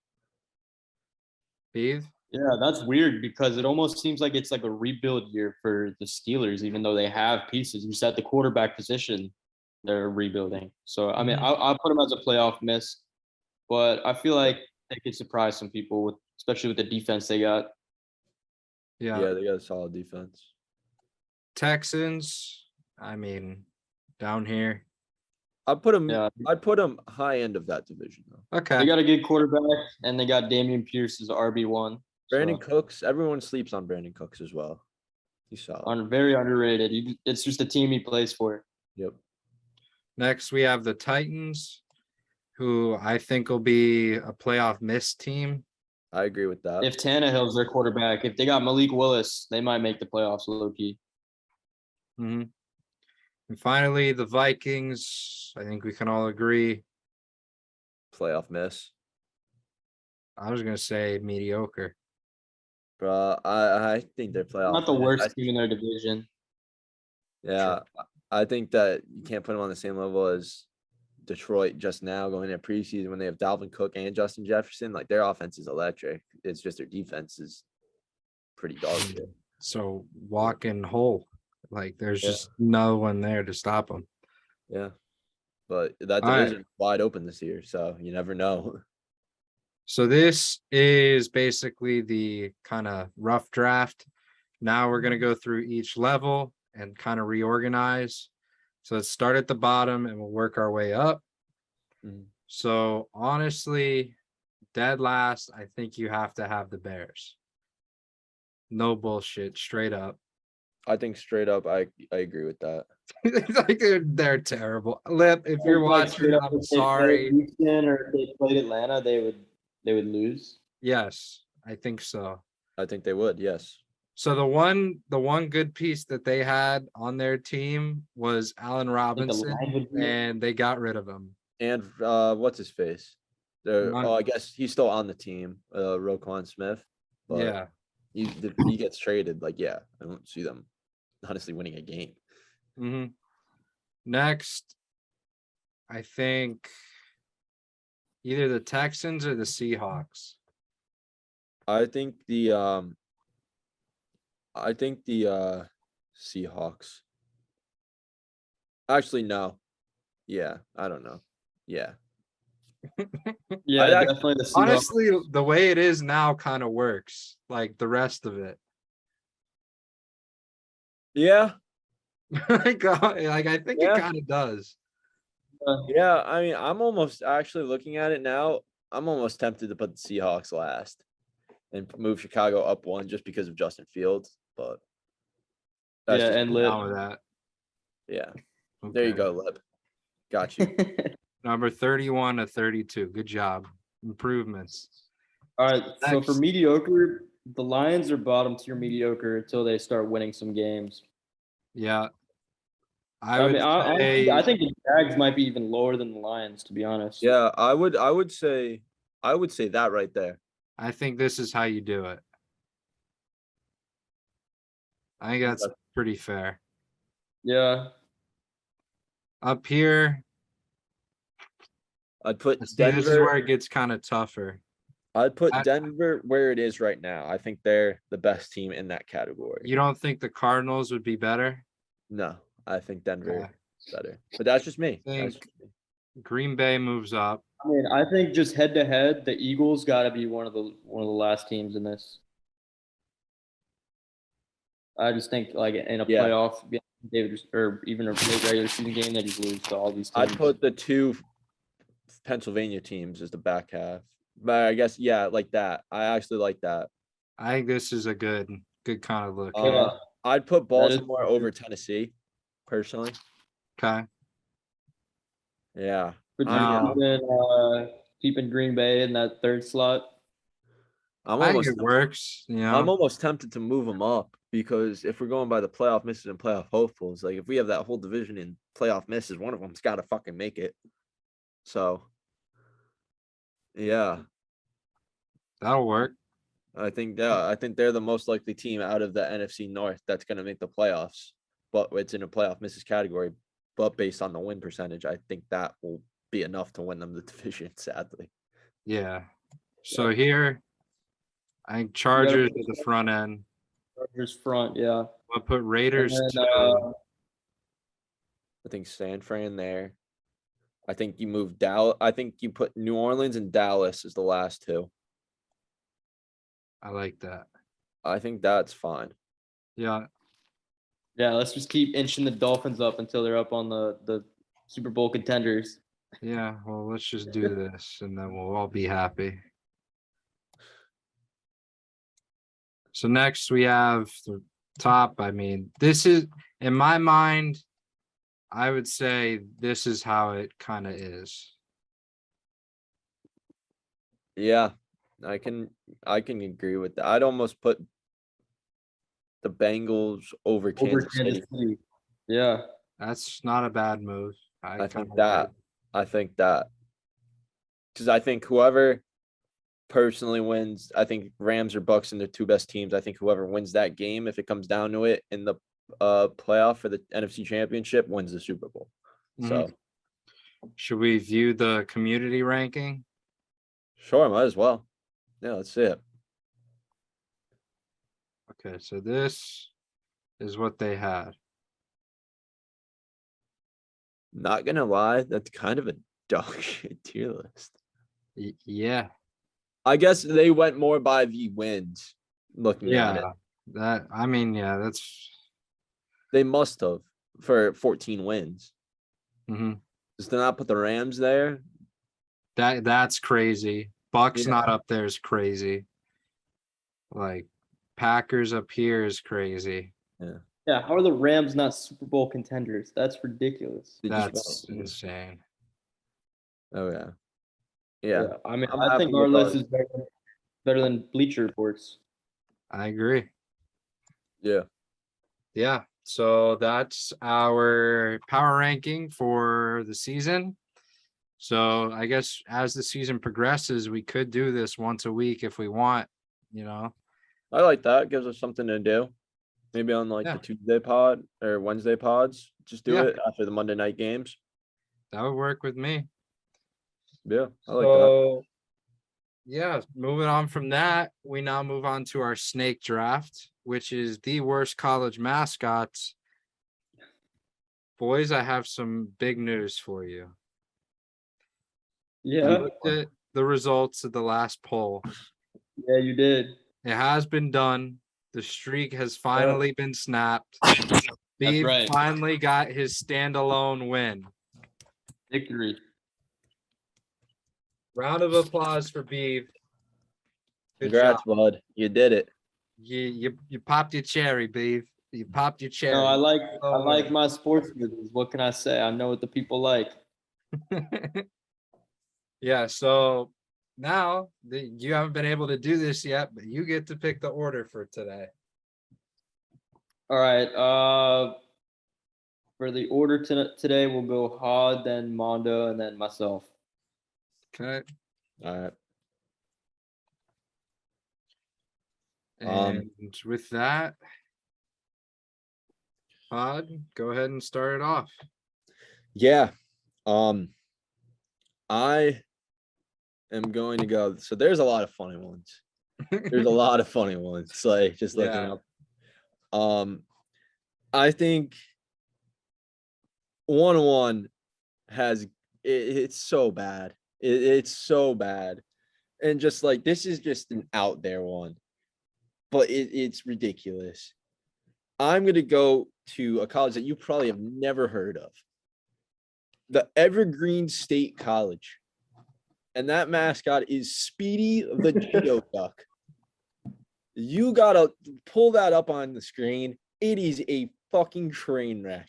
Speaker 1: Steve?
Speaker 2: Yeah, that's weird because it almost seems like it's like a rebuild year for the Steelers, even though they have pieces. You said the quarterback position, they're rebuilding. So, I mean, I'll put them as a playoff miss, but I feel like they could surprise some people, especially with the defense they got.
Speaker 1: Yeah,
Speaker 3: they got a solid defense.
Speaker 1: Texans, I mean, down here.
Speaker 3: I'd put them high end of that division though.
Speaker 1: Okay.
Speaker 2: They got a good quarterback and they got Dameon Pierce as RB1.
Speaker 3: Brandon Cooks, everyone sleeps on Brandon Cooks as well. He's solid.
Speaker 2: Very underrated. It's just the team he plays for.
Speaker 3: Yep.
Speaker 1: Next, we have the Titans, who I think will be a playoff miss team.
Speaker 3: I agree with that.
Speaker 2: If Tannehill's their quarterback, if they got Malik Willis, they might make the playoffs low key.
Speaker 1: Mm-hmm. And finally, the Vikings. I think we can all agree.
Speaker 3: Playoff miss.
Speaker 1: I was gonna say mediocre.
Speaker 3: Bro, I think they're playoff.
Speaker 2: Not the worst team in their division.
Speaker 3: Yeah, sure. I think that you can't put them on the same level as Detroit just now going into preseason when they have Dalvin Cook and Justin Jefferson. Like their offense is electric. It's just their defense is pretty dog shit.
Speaker 1: So walking whole. Like there's just no one there to stop them.
Speaker 3: Yeah. But that division is wide open this year, so you never know.
Speaker 1: So this is basically the kind of rough draft. Now we're going to go through each level and kind of reorganize. So let's start at the bottom and we'll work our way up. So honestly, dead last, I think you have to have the Bears. No bullshit, straight up.
Speaker 3: I think straight up, I agree with that.
Speaker 1: Like they're terrible. Lip, if you're watching, I'm sorry.
Speaker 2: Houston or if they played Atlanta, they would lose.
Speaker 1: Yes, I think so.
Speaker 3: I think they would. Yes.
Speaker 1: So the one good piece that they had on their team was Allen Robinson, and they got rid of him.
Speaker 3: And what's his face? I guess he's still on the team, Roquan Smith. But
Speaker 1: yeah.
Speaker 3: He gets traded. Like, yeah, I don't see them honestly winning a game.
Speaker 1: Mm-hmm. Next, I think either the Texans or the Seahawks.
Speaker 3: I think the Seahawks. Actually, no. Yeah, I don't know. Yeah.
Speaker 2: Yeah,
Speaker 3: I'd act-
Speaker 2: definitely the Seahawks.
Speaker 1: Honestly, the way it is now kind of works. Like the rest of it.
Speaker 3: Yeah.
Speaker 1: like I think it
Speaker 3: Yeah.
Speaker 1: kind of does.
Speaker 3: Yeah. I mean, I'm almost actually looking at it now. I'm almost tempted to put the Seahawks last and move Chicago up one just because of Justin Fields. But that's
Speaker 2: Yeah,
Speaker 3: just
Speaker 2: and
Speaker 1: I'm
Speaker 2: Lip.
Speaker 1: down with that.
Speaker 3: yeah. There you
Speaker 1: Okay.
Speaker 3: go, Lip. Got you.
Speaker 1: Number 31 to 32. Good job. Improvements.
Speaker 2: All right, so for
Speaker 1: Next.
Speaker 2: mediocre, the Lions are bottom tier mediocre until they start winning some games.
Speaker 1: Yeah. I
Speaker 2: I
Speaker 1: would
Speaker 2: mean,
Speaker 1: say
Speaker 2: I think the Jags might be even lower than the Lions, to be honest.
Speaker 3: Yeah, I would say that right there.
Speaker 1: I think this is how you do it. I think that's pretty fair.
Speaker 2: Yeah.
Speaker 1: Up here,
Speaker 3: I'd put
Speaker 1: see, this is
Speaker 3: Denver.
Speaker 1: where it gets kind of tougher.
Speaker 3: I'd put
Speaker 1: I-
Speaker 3: Denver where it is right now. I think they're the best team in that category.
Speaker 1: You don't think the Cardinals would be better?
Speaker 3: No, I think Denver
Speaker 1: Okay.
Speaker 3: is better. But that's just me.
Speaker 1: I
Speaker 3: That's
Speaker 1: think
Speaker 3: just me.
Speaker 1: Green Bay moves up.
Speaker 2: I mean, I think just head to head, the Eagles got to be one of the last teams in this. I just think like in a
Speaker 3: Yeah.
Speaker 2: playoff game, David or even a regular season game, they just lose to all these teams.
Speaker 3: I'd put the two Pennsylvania teams as the back half. But I guess like that. I actually like that.
Speaker 1: I think this is a good kind of look.
Speaker 2: Yeah.
Speaker 3: I'd put
Speaker 2: That is-
Speaker 3: Baltimore over Tennessee, personally.
Speaker 1: Okay.
Speaker 3: Yeah.
Speaker 2: But
Speaker 1: Wow.
Speaker 2: keeping Green Bay in that third slot.
Speaker 3: I'm
Speaker 1: I think
Speaker 3: almost
Speaker 1: it works. You know,
Speaker 3: I'm almost tempted to move them up because if we're going by the playoff misses and playoff hopefuls, like if we have that whole division in playoff misses, one of them's got to fucking make it. So, yeah,
Speaker 1: that'll work.
Speaker 3: I think they're the most likely team out of the NFC North that's going to make the playoffs, but it's in a playoff misses category. But based on the win percentage, I think that will be enough to win them the division. Sadly,
Speaker 1: Yeah. So here, I think Chargers at the front end.
Speaker 2: Chargers front, yeah.
Speaker 1: I'll put Raiders
Speaker 2: And then,
Speaker 1: too.
Speaker 3: I think San Fran there. I think you move Dallas. I think you put New Orleans and Dallas as the last two.
Speaker 1: I like that.
Speaker 3: I think that's fine.
Speaker 1: Yeah.
Speaker 2: yeah, let's just keep inching the Dolphins up until they're up on the Super Bowl contenders.
Speaker 1: Yeah. Well, let's just do this and then we'll all be happy. So next we have the top. I mean, this is in my mind, I would say this is how it kind of is.
Speaker 3: Yeah, I can agree with that. I'd almost put the Bengals over Kansas City.
Speaker 2: Yeah.
Speaker 1: That's not a bad move.
Speaker 3: I think that because I think whoever personally wins, I think Rams or Bucks are the two best teams. I think whoever wins that game, if it comes down to it in the playoff for the NFC Championship, wins the Super Bowl. So
Speaker 1: should we view the community ranking?
Speaker 3: Sure, might as well. Yeah, let's see it.
Speaker 1: Okay, so this is what they had.
Speaker 3: Not gonna lie, that's kind of a dog shit tier list.
Speaker 1: Yeah.
Speaker 3: I guess they went more by the wins. Looking at it,
Speaker 1: that's
Speaker 3: they must have for 14 wins.
Speaker 1: mhm.
Speaker 3: Just to not put the Rams there.
Speaker 1: That's crazy. Bucks
Speaker 3: Yeah.
Speaker 1: not up there is crazy. Like Packers up here is crazy.
Speaker 3: Yeah,
Speaker 2: Yeah, how are the Rams not Super Bowl contenders? That's ridiculous.
Speaker 1: That's insane.
Speaker 3: Oh yeah. Yeah.
Speaker 2: I mean,
Speaker 3: I'm
Speaker 2: I think
Speaker 3: happy
Speaker 2: our
Speaker 3: with
Speaker 2: list
Speaker 3: ours.
Speaker 2: is better than Bleacher Reports.
Speaker 1: I agree.
Speaker 3: Yeah.
Speaker 1: Yeah. So that's our power ranking for the season. So I guess as the season progresses, we could do this once a week if we want, you know.
Speaker 3: I like that. Gives us something to do. Maybe on like the Tuesday pod or Wednesday pods. Just do it after the Monday night games.
Speaker 1: That would work with me.
Speaker 3: Yeah, I like that.
Speaker 1: Yeah, moving on from that, we now move on to our snake draft, which is the worst college mascots. Boys, I have some big news for you. I
Speaker 2: Yeah.
Speaker 1: looked at the results of the last poll.
Speaker 2: Yeah, you did.
Speaker 1: It has been done. The streak has finally been snapped. Beef
Speaker 2: right.
Speaker 1: finally got his standalone win.
Speaker 2: Victory.
Speaker 1: Round of applause for Beef. Good
Speaker 3: Congrats,
Speaker 1: job.
Speaker 3: bud. You did it.
Speaker 1: You popped your cherry, Beef. You popped your cherry.
Speaker 2: No, I
Speaker 1: Oh,
Speaker 2: like my sports movies. What can I say? I know what the people like.
Speaker 1: Yeah, so now you haven't been able to do this yet, but you get to pick the order for today.
Speaker 2: All right. For the order today, we'll go Hod, then Mondo, and then myself.
Speaker 1: Okay.
Speaker 3: All right.
Speaker 1: And with that, Pod, go ahead and start it off.
Speaker 3: Yeah. I am going to go. So there's a lot of funny ones. There's a lot of funny ones. Like just looking
Speaker 1: Yeah.
Speaker 3: up. I think 1-1 has it's so bad. It's so bad. And just like this is just an out there one. But it's ridiculous. I'm gonna go to a college that you probably have never heard of. The Evergreen State College. And that mascot is Speedy the Geoduck. You gotta pull that up on the screen. It is a fucking train wreck.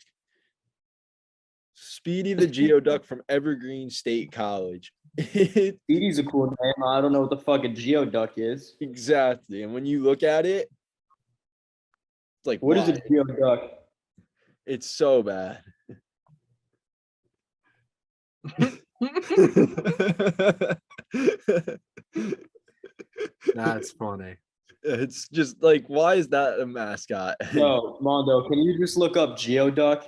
Speaker 3: Speedy the Geoduck from Evergreen State College.
Speaker 2: Speedy's a cool name. I don't know what the fuck a Geoduck is.
Speaker 3: Exactly. And when you look at it, it's like,
Speaker 2: What is a Geoduck?
Speaker 3: It's so bad.
Speaker 1: That's funny.
Speaker 3: It's just like, why is that a mascot?
Speaker 2: No, Mondo, can you just look up Geoduck?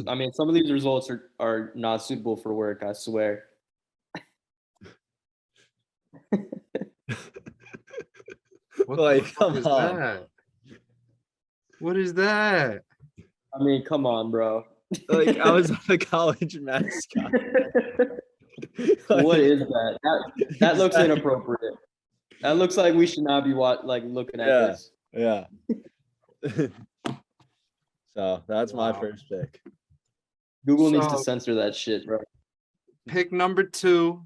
Speaker 2: I mean, some of these results are not suitable for work, I swear.
Speaker 1: What
Speaker 3: Like,
Speaker 1: the fuck
Speaker 3: come
Speaker 1: is
Speaker 3: on.
Speaker 1: that? What is that?
Speaker 2: I mean, come on, bro.
Speaker 3: Like, I was on a college mascot.
Speaker 2: What
Speaker 3: Like,
Speaker 2: is that? That looks
Speaker 3: exactly.
Speaker 2: inappropriate. That looks like we should not be looking at
Speaker 3: Yeah.
Speaker 2: this.
Speaker 3: Yeah. So that's my
Speaker 1: Wow.
Speaker 3: first pick.
Speaker 2: Google needs to
Speaker 1: So-
Speaker 2: censor that shit, bro.
Speaker 1: Pick number 2.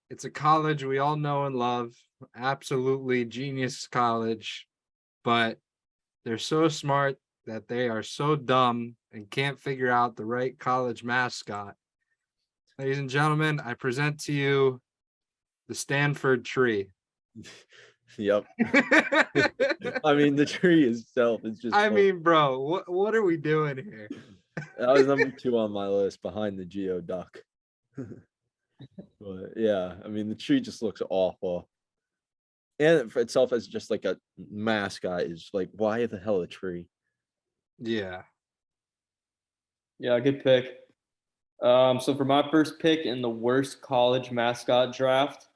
Speaker 1: It's a college we all know and love. Absolutely genius college. But they're so smart that they are so dumb and can't figure out the right college mascot. Ladies and gentlemen, I present to you the Stanford tree.
Speaker 3: Yep. I mean, the tree itself is just.
Speaker 1: I
Speaker 3: fun.
Speaker 1: mean, bro, what are we doing here?
Speaker 3: That was number 2 on my list behind the Geoduck. But yeah, I mean, the tree just looks awful. And for itself as just like a mascot is like, why the hell a tree?
Speaker 1: Yeah.
Speaker 2: Yeah, good pick. So for my first pick in the worst college mascot draft,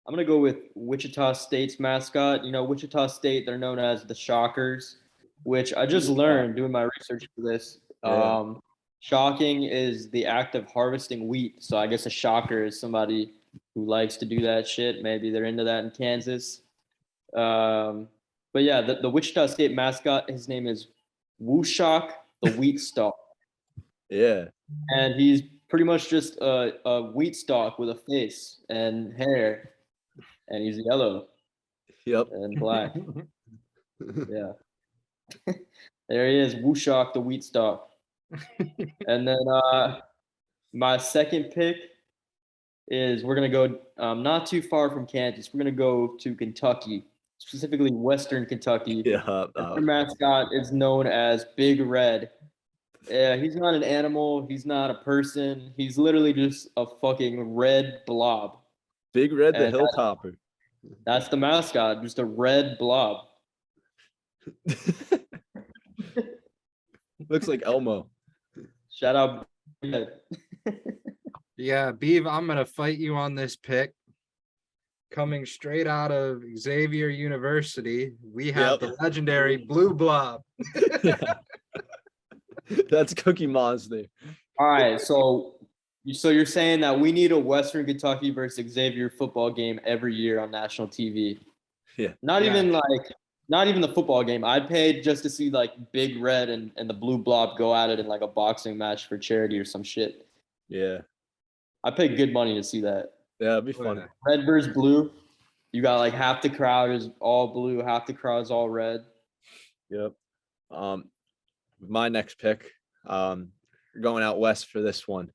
Speaker 2: I'm gonna go with Wichita State's mascot. You know, Wichita State, they're known as the Shockers, which I just learned doing my research for this.
Speaker 3: Yeah.
Speaker 2: Shocking is the act of harvesting wheat. So I guess a shocker is somebody who likes to do that shit. Maybe they're into that in Kansas. But yeah, the Wichita State mascot, his name is Wooshock the Wheat Stalk.
Speaker 3: Yeah.
Speaker 2: And he's pretty much just a wheat stalk with a face and hair. And he's yellow
Speaker 3: Yep.
Speaker 2: and black. Yeah. There he is, Wooshock the wheat stalk. And then my second pick is we're going to go not too far from Kansas. We're going to go to Kentucky, specifically Western Kentucky.
Speaker 3: Yeah.
Speaker 2: Their mascot is known as Big Red. Yeah, he's not an animal. He's not a person. He's literally just a fucking red blob.
Speaker 3: Big Red the
Speaker 2: And
Speaker 3: Hilltopper.
Speaker 2: That's the mascot, just a red blob.
Speaker 3: Looks like Elmo.
Speaker 2: Shout out.
Speaker 1: Yeah, Beav, I'm gonna fight you on this pick. Coming straight out of Xavier University, we have the legendary Blue Blob.
Speaker 3: That's Cookie Monster.
Speaker 2: All right, so you're saying that we need a Western Kentucky versus Xavier football game every year on national TV.
Speaker 3: Yeah.
Speaker 2: Not even the football game. I paid just to see like Big Red and the Blue Blob go at it in like a boxing match for charity or some shit.
Speaker 3: Yeah.
Speaker 2: I paid good money to see that.
Speaker 3: Yeah, it'd be fun.
Speaker 2: Red versus blue. You got like half the crowd is all blue, half the crowd is all red.
Speaker 3: Yep. My next pick, going out west for this one,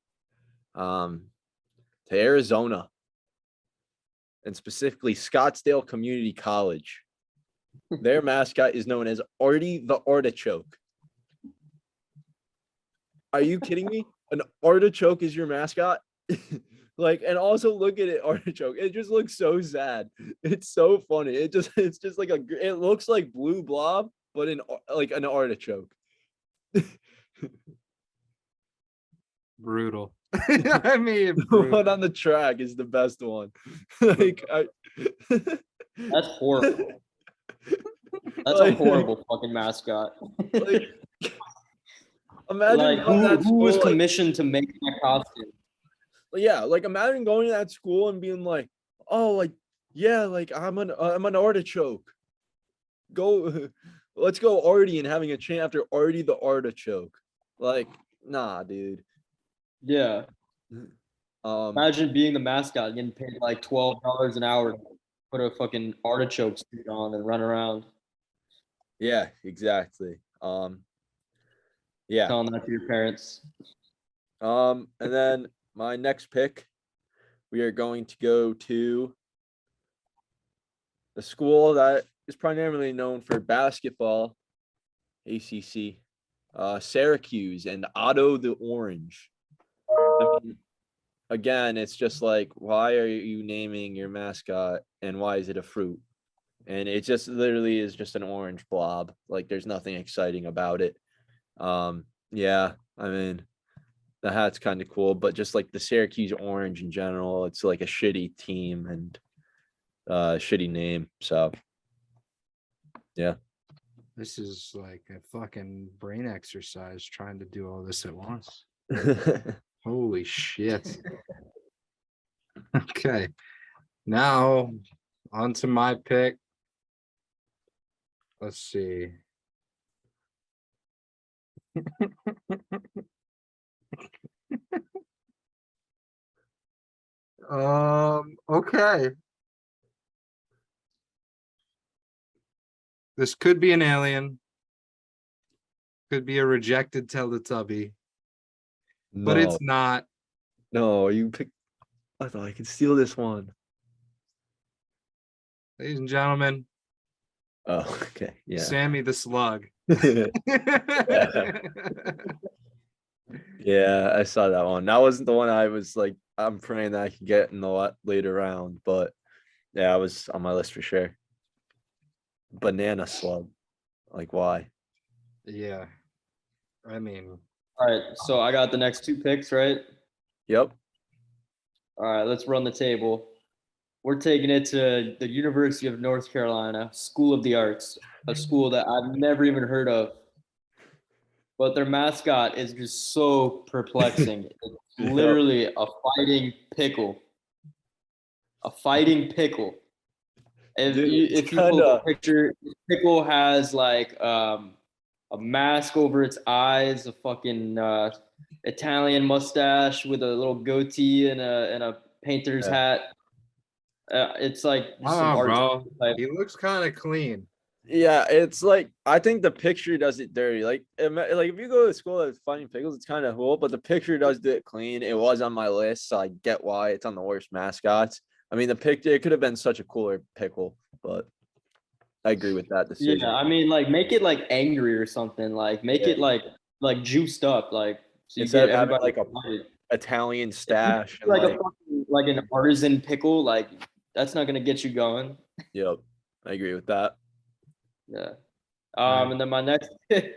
Speaker 3: to Arizona, and specifically Scottsdale Community College. Their mascot is known as Artie the Artichoke. Are you kidding me? An artichoke is your mascot? And also look at it, artichoke. It just looks so sad. It's so funny. It's just like it looks like Blue Blob, but in like an artichoke.
Speaker 1: Brutal. I mean,
Speaker 3: The one on the track is the best one.
Speaker 2: That's horrible. That's a horrible fucking mascot.
Speaker 3: Imagine
Speaker 2: who was commissioned to make that costume?
Speaker 3: Yeah, imagine going to that school and being like, oh, I'm an artichoke. Let's go Artie, and having a chant after Artie the Artichoke. Nah, dude.
Speaker 2: Yeah. Imagine being the mascot, getting paid like $12 an hour to put a fucking artichoke suit on and run around.
Speaker 3: Yeah, exactly. Yeah.
Speaker 2: Telling that to your parents.
Speaker 3: And then my next pick, we are going to go to the school that is primarily known for basketball, ACC, Syracuse, and Otto the Orange. I mean, again, it's just like, why are you naming your mascot, and why is it a fruit? And it just literally is just an orange blob. There's nothing exciting about it. Yeah, I mean, the hat's kind of cool, but just like the Syracuse Orange in general, it's like a shitty team and shitty name. So yeah.
Speaker 1: This is like a fucking brain exercise trying to do all this at once. Holy shit. Okay. Now on to my pick. Let's see. Okay. This could be an alien. Could be a rejected Teletubby. But it's not.
Speaker 3: No, you picked. I thought I could steal this one.
Speaker 1: Ladies and gentlemen.
Speaker 3: Oh, okay. Yeah.
Speaker 1: Sammy the Slug.
Speaker 3: Yeah, I saw that one. That wasn't the one I was like, I'm praying that I could get in the later round, but yeah, I was on my list for sure. Banana Slug. Why?
Speaker 1: Yeah. I mean.
Speaker 2: All right, so I got the next two picks, right?
Speaker 3: Yep.
Speaker 2: All right, let's run the table. We're taking it to the University of North Carolina, School of the Arts, a school that I've never even heard of. But their mascot is just so perplexing. It's literally a fighting pickle. A fighting pickle. If you pull up a picture, this pickle has a mask over its eyes, a fucking Italian mustache with a little goatee and a painter's hat. It's like
Speaker 1: bro. He looks kind of clean.
Speaker 3: Yeah, it's I think the picture does it dirty. If you go to school that's fighting pickles, it's kind of cool, but the picture does it clean. It was on my list, so I get why it's on the worst mascots. I mean, the picture, it could have been such a cooler pickle, but I agree with that decision.
Speaker 2: Yeah, I mean, make it angry or something. Make it juiced up, so
Speaker 3: instead of having a Italian stash and
Speaker 2: an artisan pickle, that's not gonna get you going.
Speaker 3: Yep, I agree with that.
Speaker 2: Yeah. And then my next pick,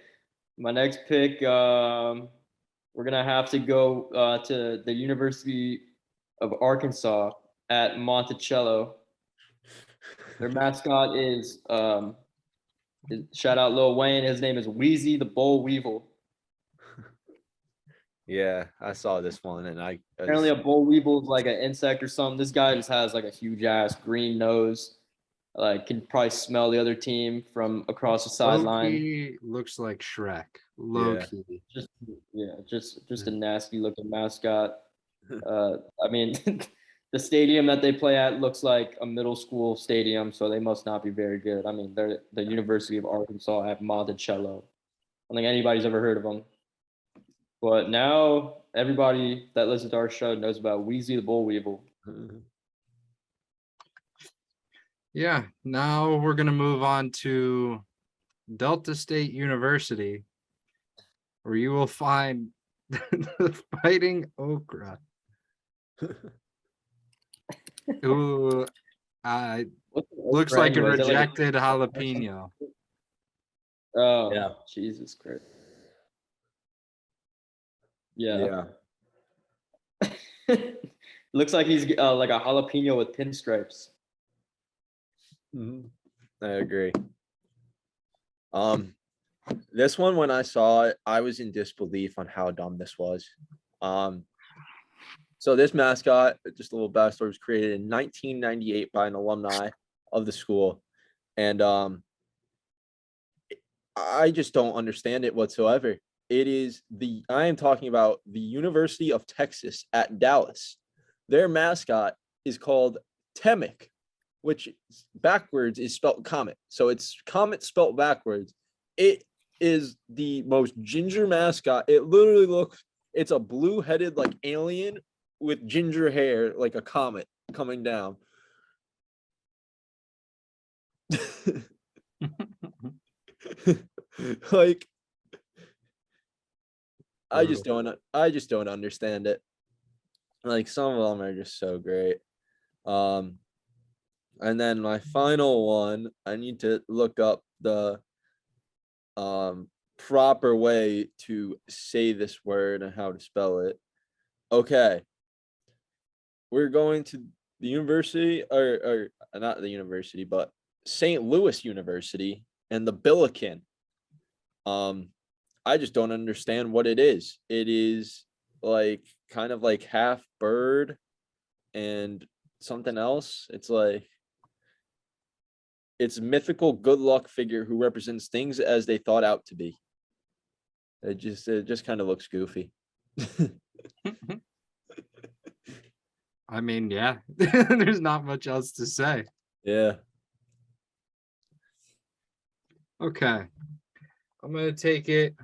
Speaker 2: we're gonna have to go to the University of Arkansas at Monticello. Their mascot is shout out Lil Wayne. His name is Wheezy the Boll Weevil.
Speaker 3: Yeah, I saw this one, and
Speaker 2: Apparently, a boll weevil is like an insect or something. This guy just has like a huge ass green nose. Like, can probably smell the other team from across the sideline.
Speaker 1: Low-key looks like Shrek. Low key.
Speaker 2: Just a nasty looking mascot. I mean, the stadium that they play at looks like a middle school stadium, so they must not be very good. I mean, they're the University of Arkansas at Monticello. I don't think anybody's ever heard of them. But now everybody that listens to our show knows about Wheezy the Boll Weevil.
Speaker 1: Yeah, now we're gonna move on to Delta State University, where you will find the Fighting Okra, who looks like a rejected jalapeno.
Speaker 2: Oh,
Speaker 3: Yeah.
Speaker 2: Jesus Christ. Yeah. Looks like he's like a jalapeno with pinstripes.
Speaker 3: I agree. This one, when I saw it, I was in disbelief on how dumb this was. So this mascot, just a little backstory, was created in 1998 by an alumni of the school, and I just don't understand it whatsoever. I am talking about the University of Texas at Dallas. Their mascot is called Temic, which backwards is spelled comet. So it's comet spelled backwards. It is the most ginger mascot. It literally it's a blue-headed like alien with ginger hair, like a comet coming down. Like, I just don't understand it. Like, some of them are just so great. And then my final one, I need to look up the proper way to say this word and how to spell it. Okay. We're going to the university, or not the university, but St. Louis University and the Billiken. I just don't understand what it is. It is like kind of like half bird and something else. It's like it's mythical good luck figure who represents things as they thought out to be. It just kind of looks goofy.
Speaker 1: I mean, yeah, there's not much else to say.
Speaker 3: Yeah.
Speaker 1: Okay. I'm going to take it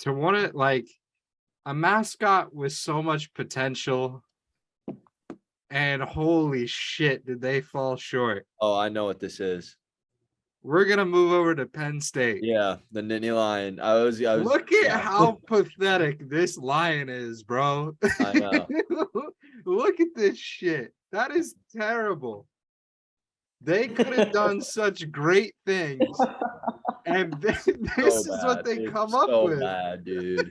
Speaker 1: to one of like a mascot with so much potential, and holy shit, did they fall short.
Speaker 3: Oh, I know what this is.
Speaker 1: We're going to move over to Penn State.
Speaker 3: Yeah, the Nittany Lion. I was
Speaker 1: Look at how pathetic this lion is, bro.
Speaker 3: I know.
Speaker 1: Look at this shit. That is terrible. They could have done such great things, and this is what they come up with.
Speaker 3: So bad, dude.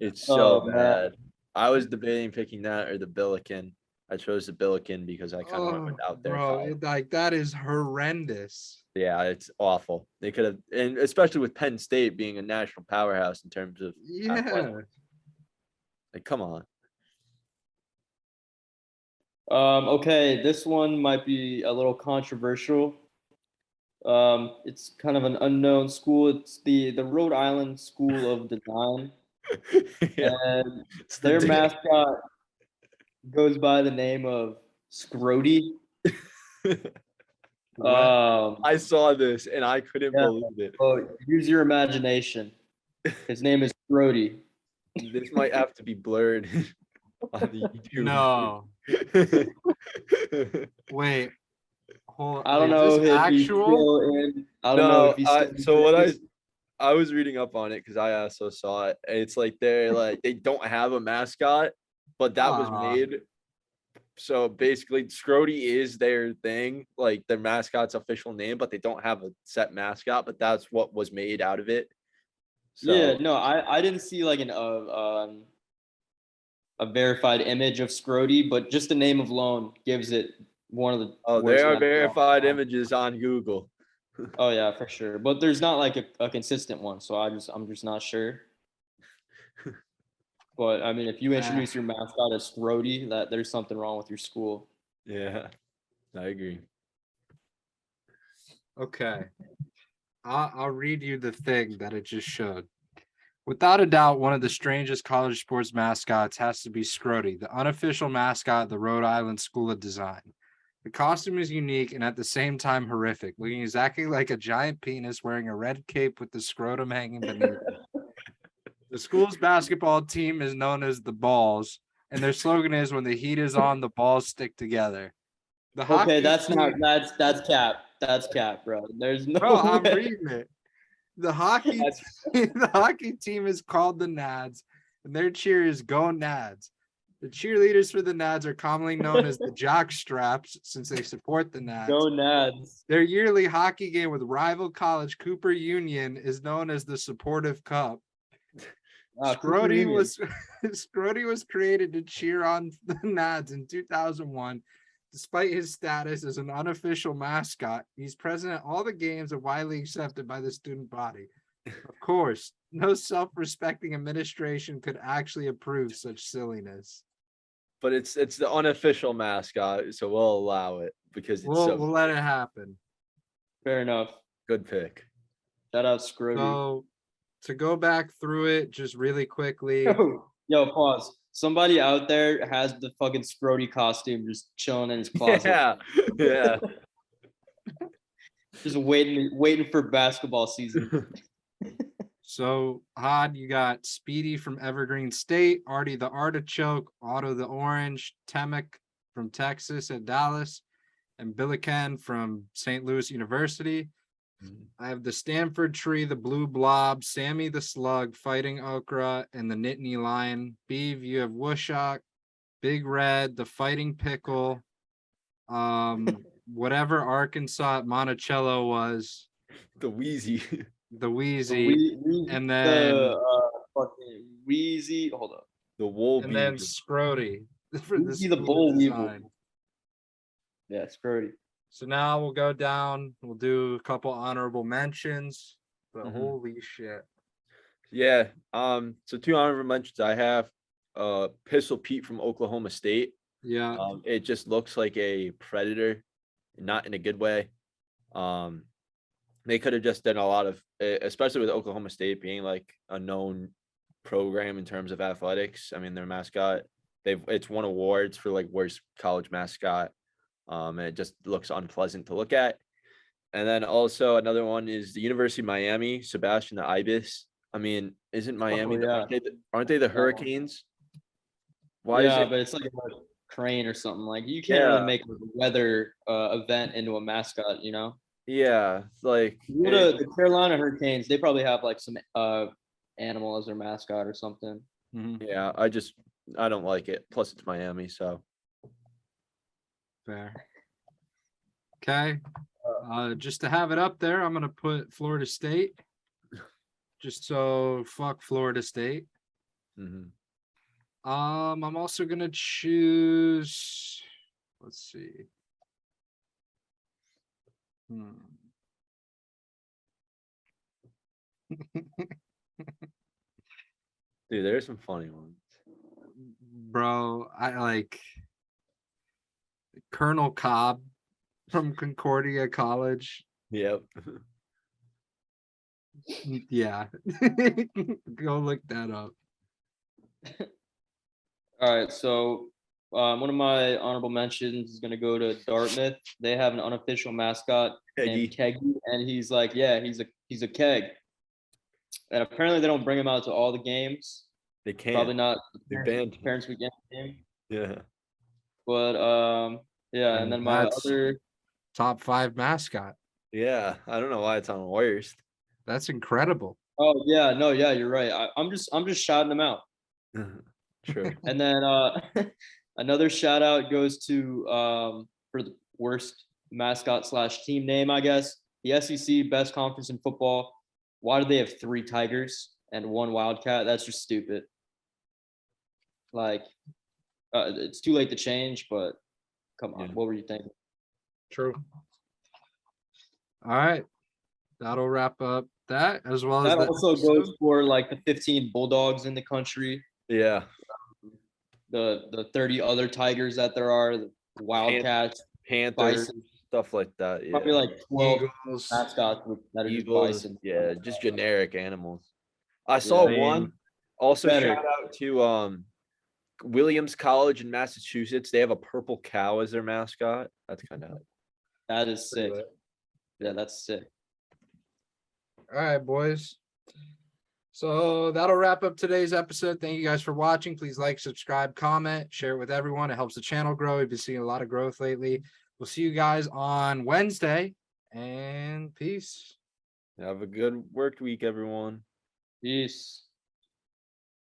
Speaker 3: It's so bad. I was debating picking that or the Billiken. I chose the Billiken because I kind of went out there.
Speaker 1: Bro, like that is horrendous.
Speaker 3: Yeah, it's awful. They could have, and especially with Penn State being a national powerhouse in terms of athletics. Like, come on.
Speaker 2: Okay, this one might be a little controversial. It's kind of an unknown school. It's the Rhode Island School of Design.
Speaker 3: Yeah,
Speaker 2: and their mascot goes by the name of Scrody.
Speaker 3: I saw this and I couldn't believe it.
Speaker 2: Oh, use your imagination. His name is Scrody.
Speaker 3: This might have to be blurred on the YouTube.
Speaker 1: No. Wait. Hold.
Speaker 2: I don't know if
Speaker 1: actual.
Speaker 2: I don't know if he's
Speaker 3: so what I was reading up on it because I also saw it. It's like they don't have a mascot, but that was made. So basically, Scrody is their thing, like their mascot's official name, but they don't have a set mascot. But that's what was made out of it. So
Speaker 2: Yeah, no, I didn't see like a verified image of Scrody, but just the name of loan gives it one of the
Speaker 3: oh,
Speaker 2: worst.
Speaker 3: there are
Speaker 2: mascots.
Speaker 3: verified images on Google.
Speaker 2: Oh yeah, for sure. But there's not like a consistent one, so I'm just not sure. But I mean, if you introduce your mascot as Scrody, that there's something wrong with your school.
Speaker 3: Yeah, I agree.
Speaker 1: Okay. I'll read you the thing that it just showed. Without a doubt, one of the strangest college sports mascots has to be Scrody, the unofficial mascot of the Rhode Island School of Design. The costume is unique and at the same time horrific, looking exactly like a giant penis wearing a red cape with the scrotum hanging beneath it. The school's basketball team is known as the Balls, and their slogan is "When the heat is on, the balls stick together." The
Speaker 2: Okay,
Speaker 1: hockey
Speaker 2: that's not
Speaker 1: team,
Speaker 2: that's cap. That's cap, bro. There's no
Speaker 1: bro, I'm
Speaker 2: way.
Speaker 1: reading it. The hockey the hockey team is called the Nads, and their cheer is "Go Nads." The cheerleaders for the Nads are commonly known as the Jock Straps since they support the Nads.
Speaker 2: Go Nads.
Speaker 1: Their yearly hockey game with rival college Cooper Union is known as the Supportive Cup. Scrody was created to cheer on the Nads in 2001. Despite his status as an unofficial mascot, he's present at all the games and widely accepted by the student body. Of course, no self-respecting administration could actually approve such silliness.
Speaker 3: But it's the unofficial mascot, so we'll allow it because it's
Speaker 1: We'll let it happen.
Speaker 2: Fair enough.
Speaker 3: good pick.
Speaker 2: Shout out Scrody.
Speaker 1: So to go back through it just really quickly.
Speaker 2: Yo, pause. Somebody out there has the fucking Scrody costume just chilling in his closet.
Speaker 3: Yeah.
Speaker 2: Just waiting for basketball season.
Speaker 1: So, Hod, you got Speedy from Evergreen State, Artie the Artichoke, Otto the Orange, Temek from Texas at Dallas, and Billiken from St. Louis University. I have the Stanford Tree, the Blue Blob, Sammy the Slug, Fighting Okra, and the Nittany Lion. Beeve, you have Wooshok, Big Red, the Fighting Pickle, whatever Arkansas at Monticello was,
Speaker 3: The Wheezy.
Speaker 1: the Wheezy, and then
Speaker 2: fucking Wheezy. Hold up.
Speaker 3: The Wool
Speaker 1: and then
Speaker 3: Beaver.
Speaker 1: Scrody.
Speaker 2: Wheezy the Boll Weevil. Yeah, Scrody.
Speaker 1: So now we'll go down. We'll do a couple honorable mentions. But holy shit.
Speaker 3: Yeah. So 2 honorable mentions I have. Pistol Pete from Oklahoma State.
Speaker 1: Yeah.
Speaker 3: It just looks like a predator, not in a good way. They could have just done a lot of, especially with Oklahoma State being like a known program in terms of athletics. I mean, their mascot, it's won awards for like worst college mascot. And it just looks unpleasant to look at. And then also another one is the University of Miami, Sebastian the Ibis. I mean, isn't Miami? Aren't they the Hurricanes? Why is it?
Speaker 2: But it's like a crane or something. Like you can't really make a weather event into a mascot, you know?
Speaker 3: Yeah, like
Speaker 2: the Carolina Hurricanes, they probably have like some animal as their mascot or something.
Speaker 3: Yeah, I don't like it. Plus, it's Miami, so
Speaker 1: Fair. Okay. Just to have it up there, I'm gonna put Florida State. Just so fuck Florida State. I'm also gonna choose. Let's see.
Speaker 3: dude, there's some funny ones.
Speaker 1: Bro, I like Colonel Cobb from Concordia College.
Speaker 3: Yep.
Speaker 1: Yeah. Go look that up.
Speaker 2: All right, so one of my honorable mentions is going to go to Dartmouth. They have an unofficial mascot named Keggy, and he's like, yeah, he's a keg. And apparently they don't bring him out to all the games.
Speaker 3: They can't.
Speaker 2: Probably not.
Speaker 3: They banned him.
Speaker 2: Parents weekend game.
Speaker 3: Yeah.
Speaker 2: But yeah, and then my other
Speaker 1: top 5 mascot.
Speaker 3: Yeah, I don't know why it's on worst.
Speaker 1: That's incredible.
Speaker 2: Oh yeah, no, yeah, you're right. I'm just shouting them out.
Speaker 3: True.
Speaker 2: And then another shout out goes to for the worst mascot / team name, I guess. The SEC, best conference in football. Why do they have 3 tigers? and 1 Wildcat. That's just stupid. Like, it's too late to change, but come on,
Speaker 3: Yeah.
Speaker 2: what were you thinking?
Speaker 1: True. All right. That'll wrap up that as well as
Speaker 2: That
Speaker 1: the
Speaker 2: also
Speaker 1: episode.
Speaker 2: goes for like the 15 Bulldogs in the country,
Speaker 3: Yeah.
Speaker 2: the 30 other Tigers that there are, the Wildcats,
Speaker 3: Panthers,
Speaker 2: Bison,
Speaker 3: stuff like that. Yeah.
Speaker 2: probably like 12
Speaker 1: Eagles.
Speaker 2: mascots that are just
Speaker 3: Eagles.
Speaker 2: Bison.
Speaker 3: Yeah, just generic animals. I saw
Speaker 2: Yeah.
Speaker 3: one. Also,
Speaker 2: Better.
Speaker 3: shout out to Williams College in Massachusetts. They have a purple cow as their mascot. That's kind of
Speaker 2: That is sick. Yeah, that's sick.
Speaker 1: All right, boys. So that'll wrap up today's episode. Thank you guys for watching. Please like, subscribe, comment, share it with everyone. It helps the channel grow. We've been seeing a lot of growth lately. We'll see you guys on Wednesday, and peace.
Speaker 3: have a good work week, everyone.
Speaker 2: Peace.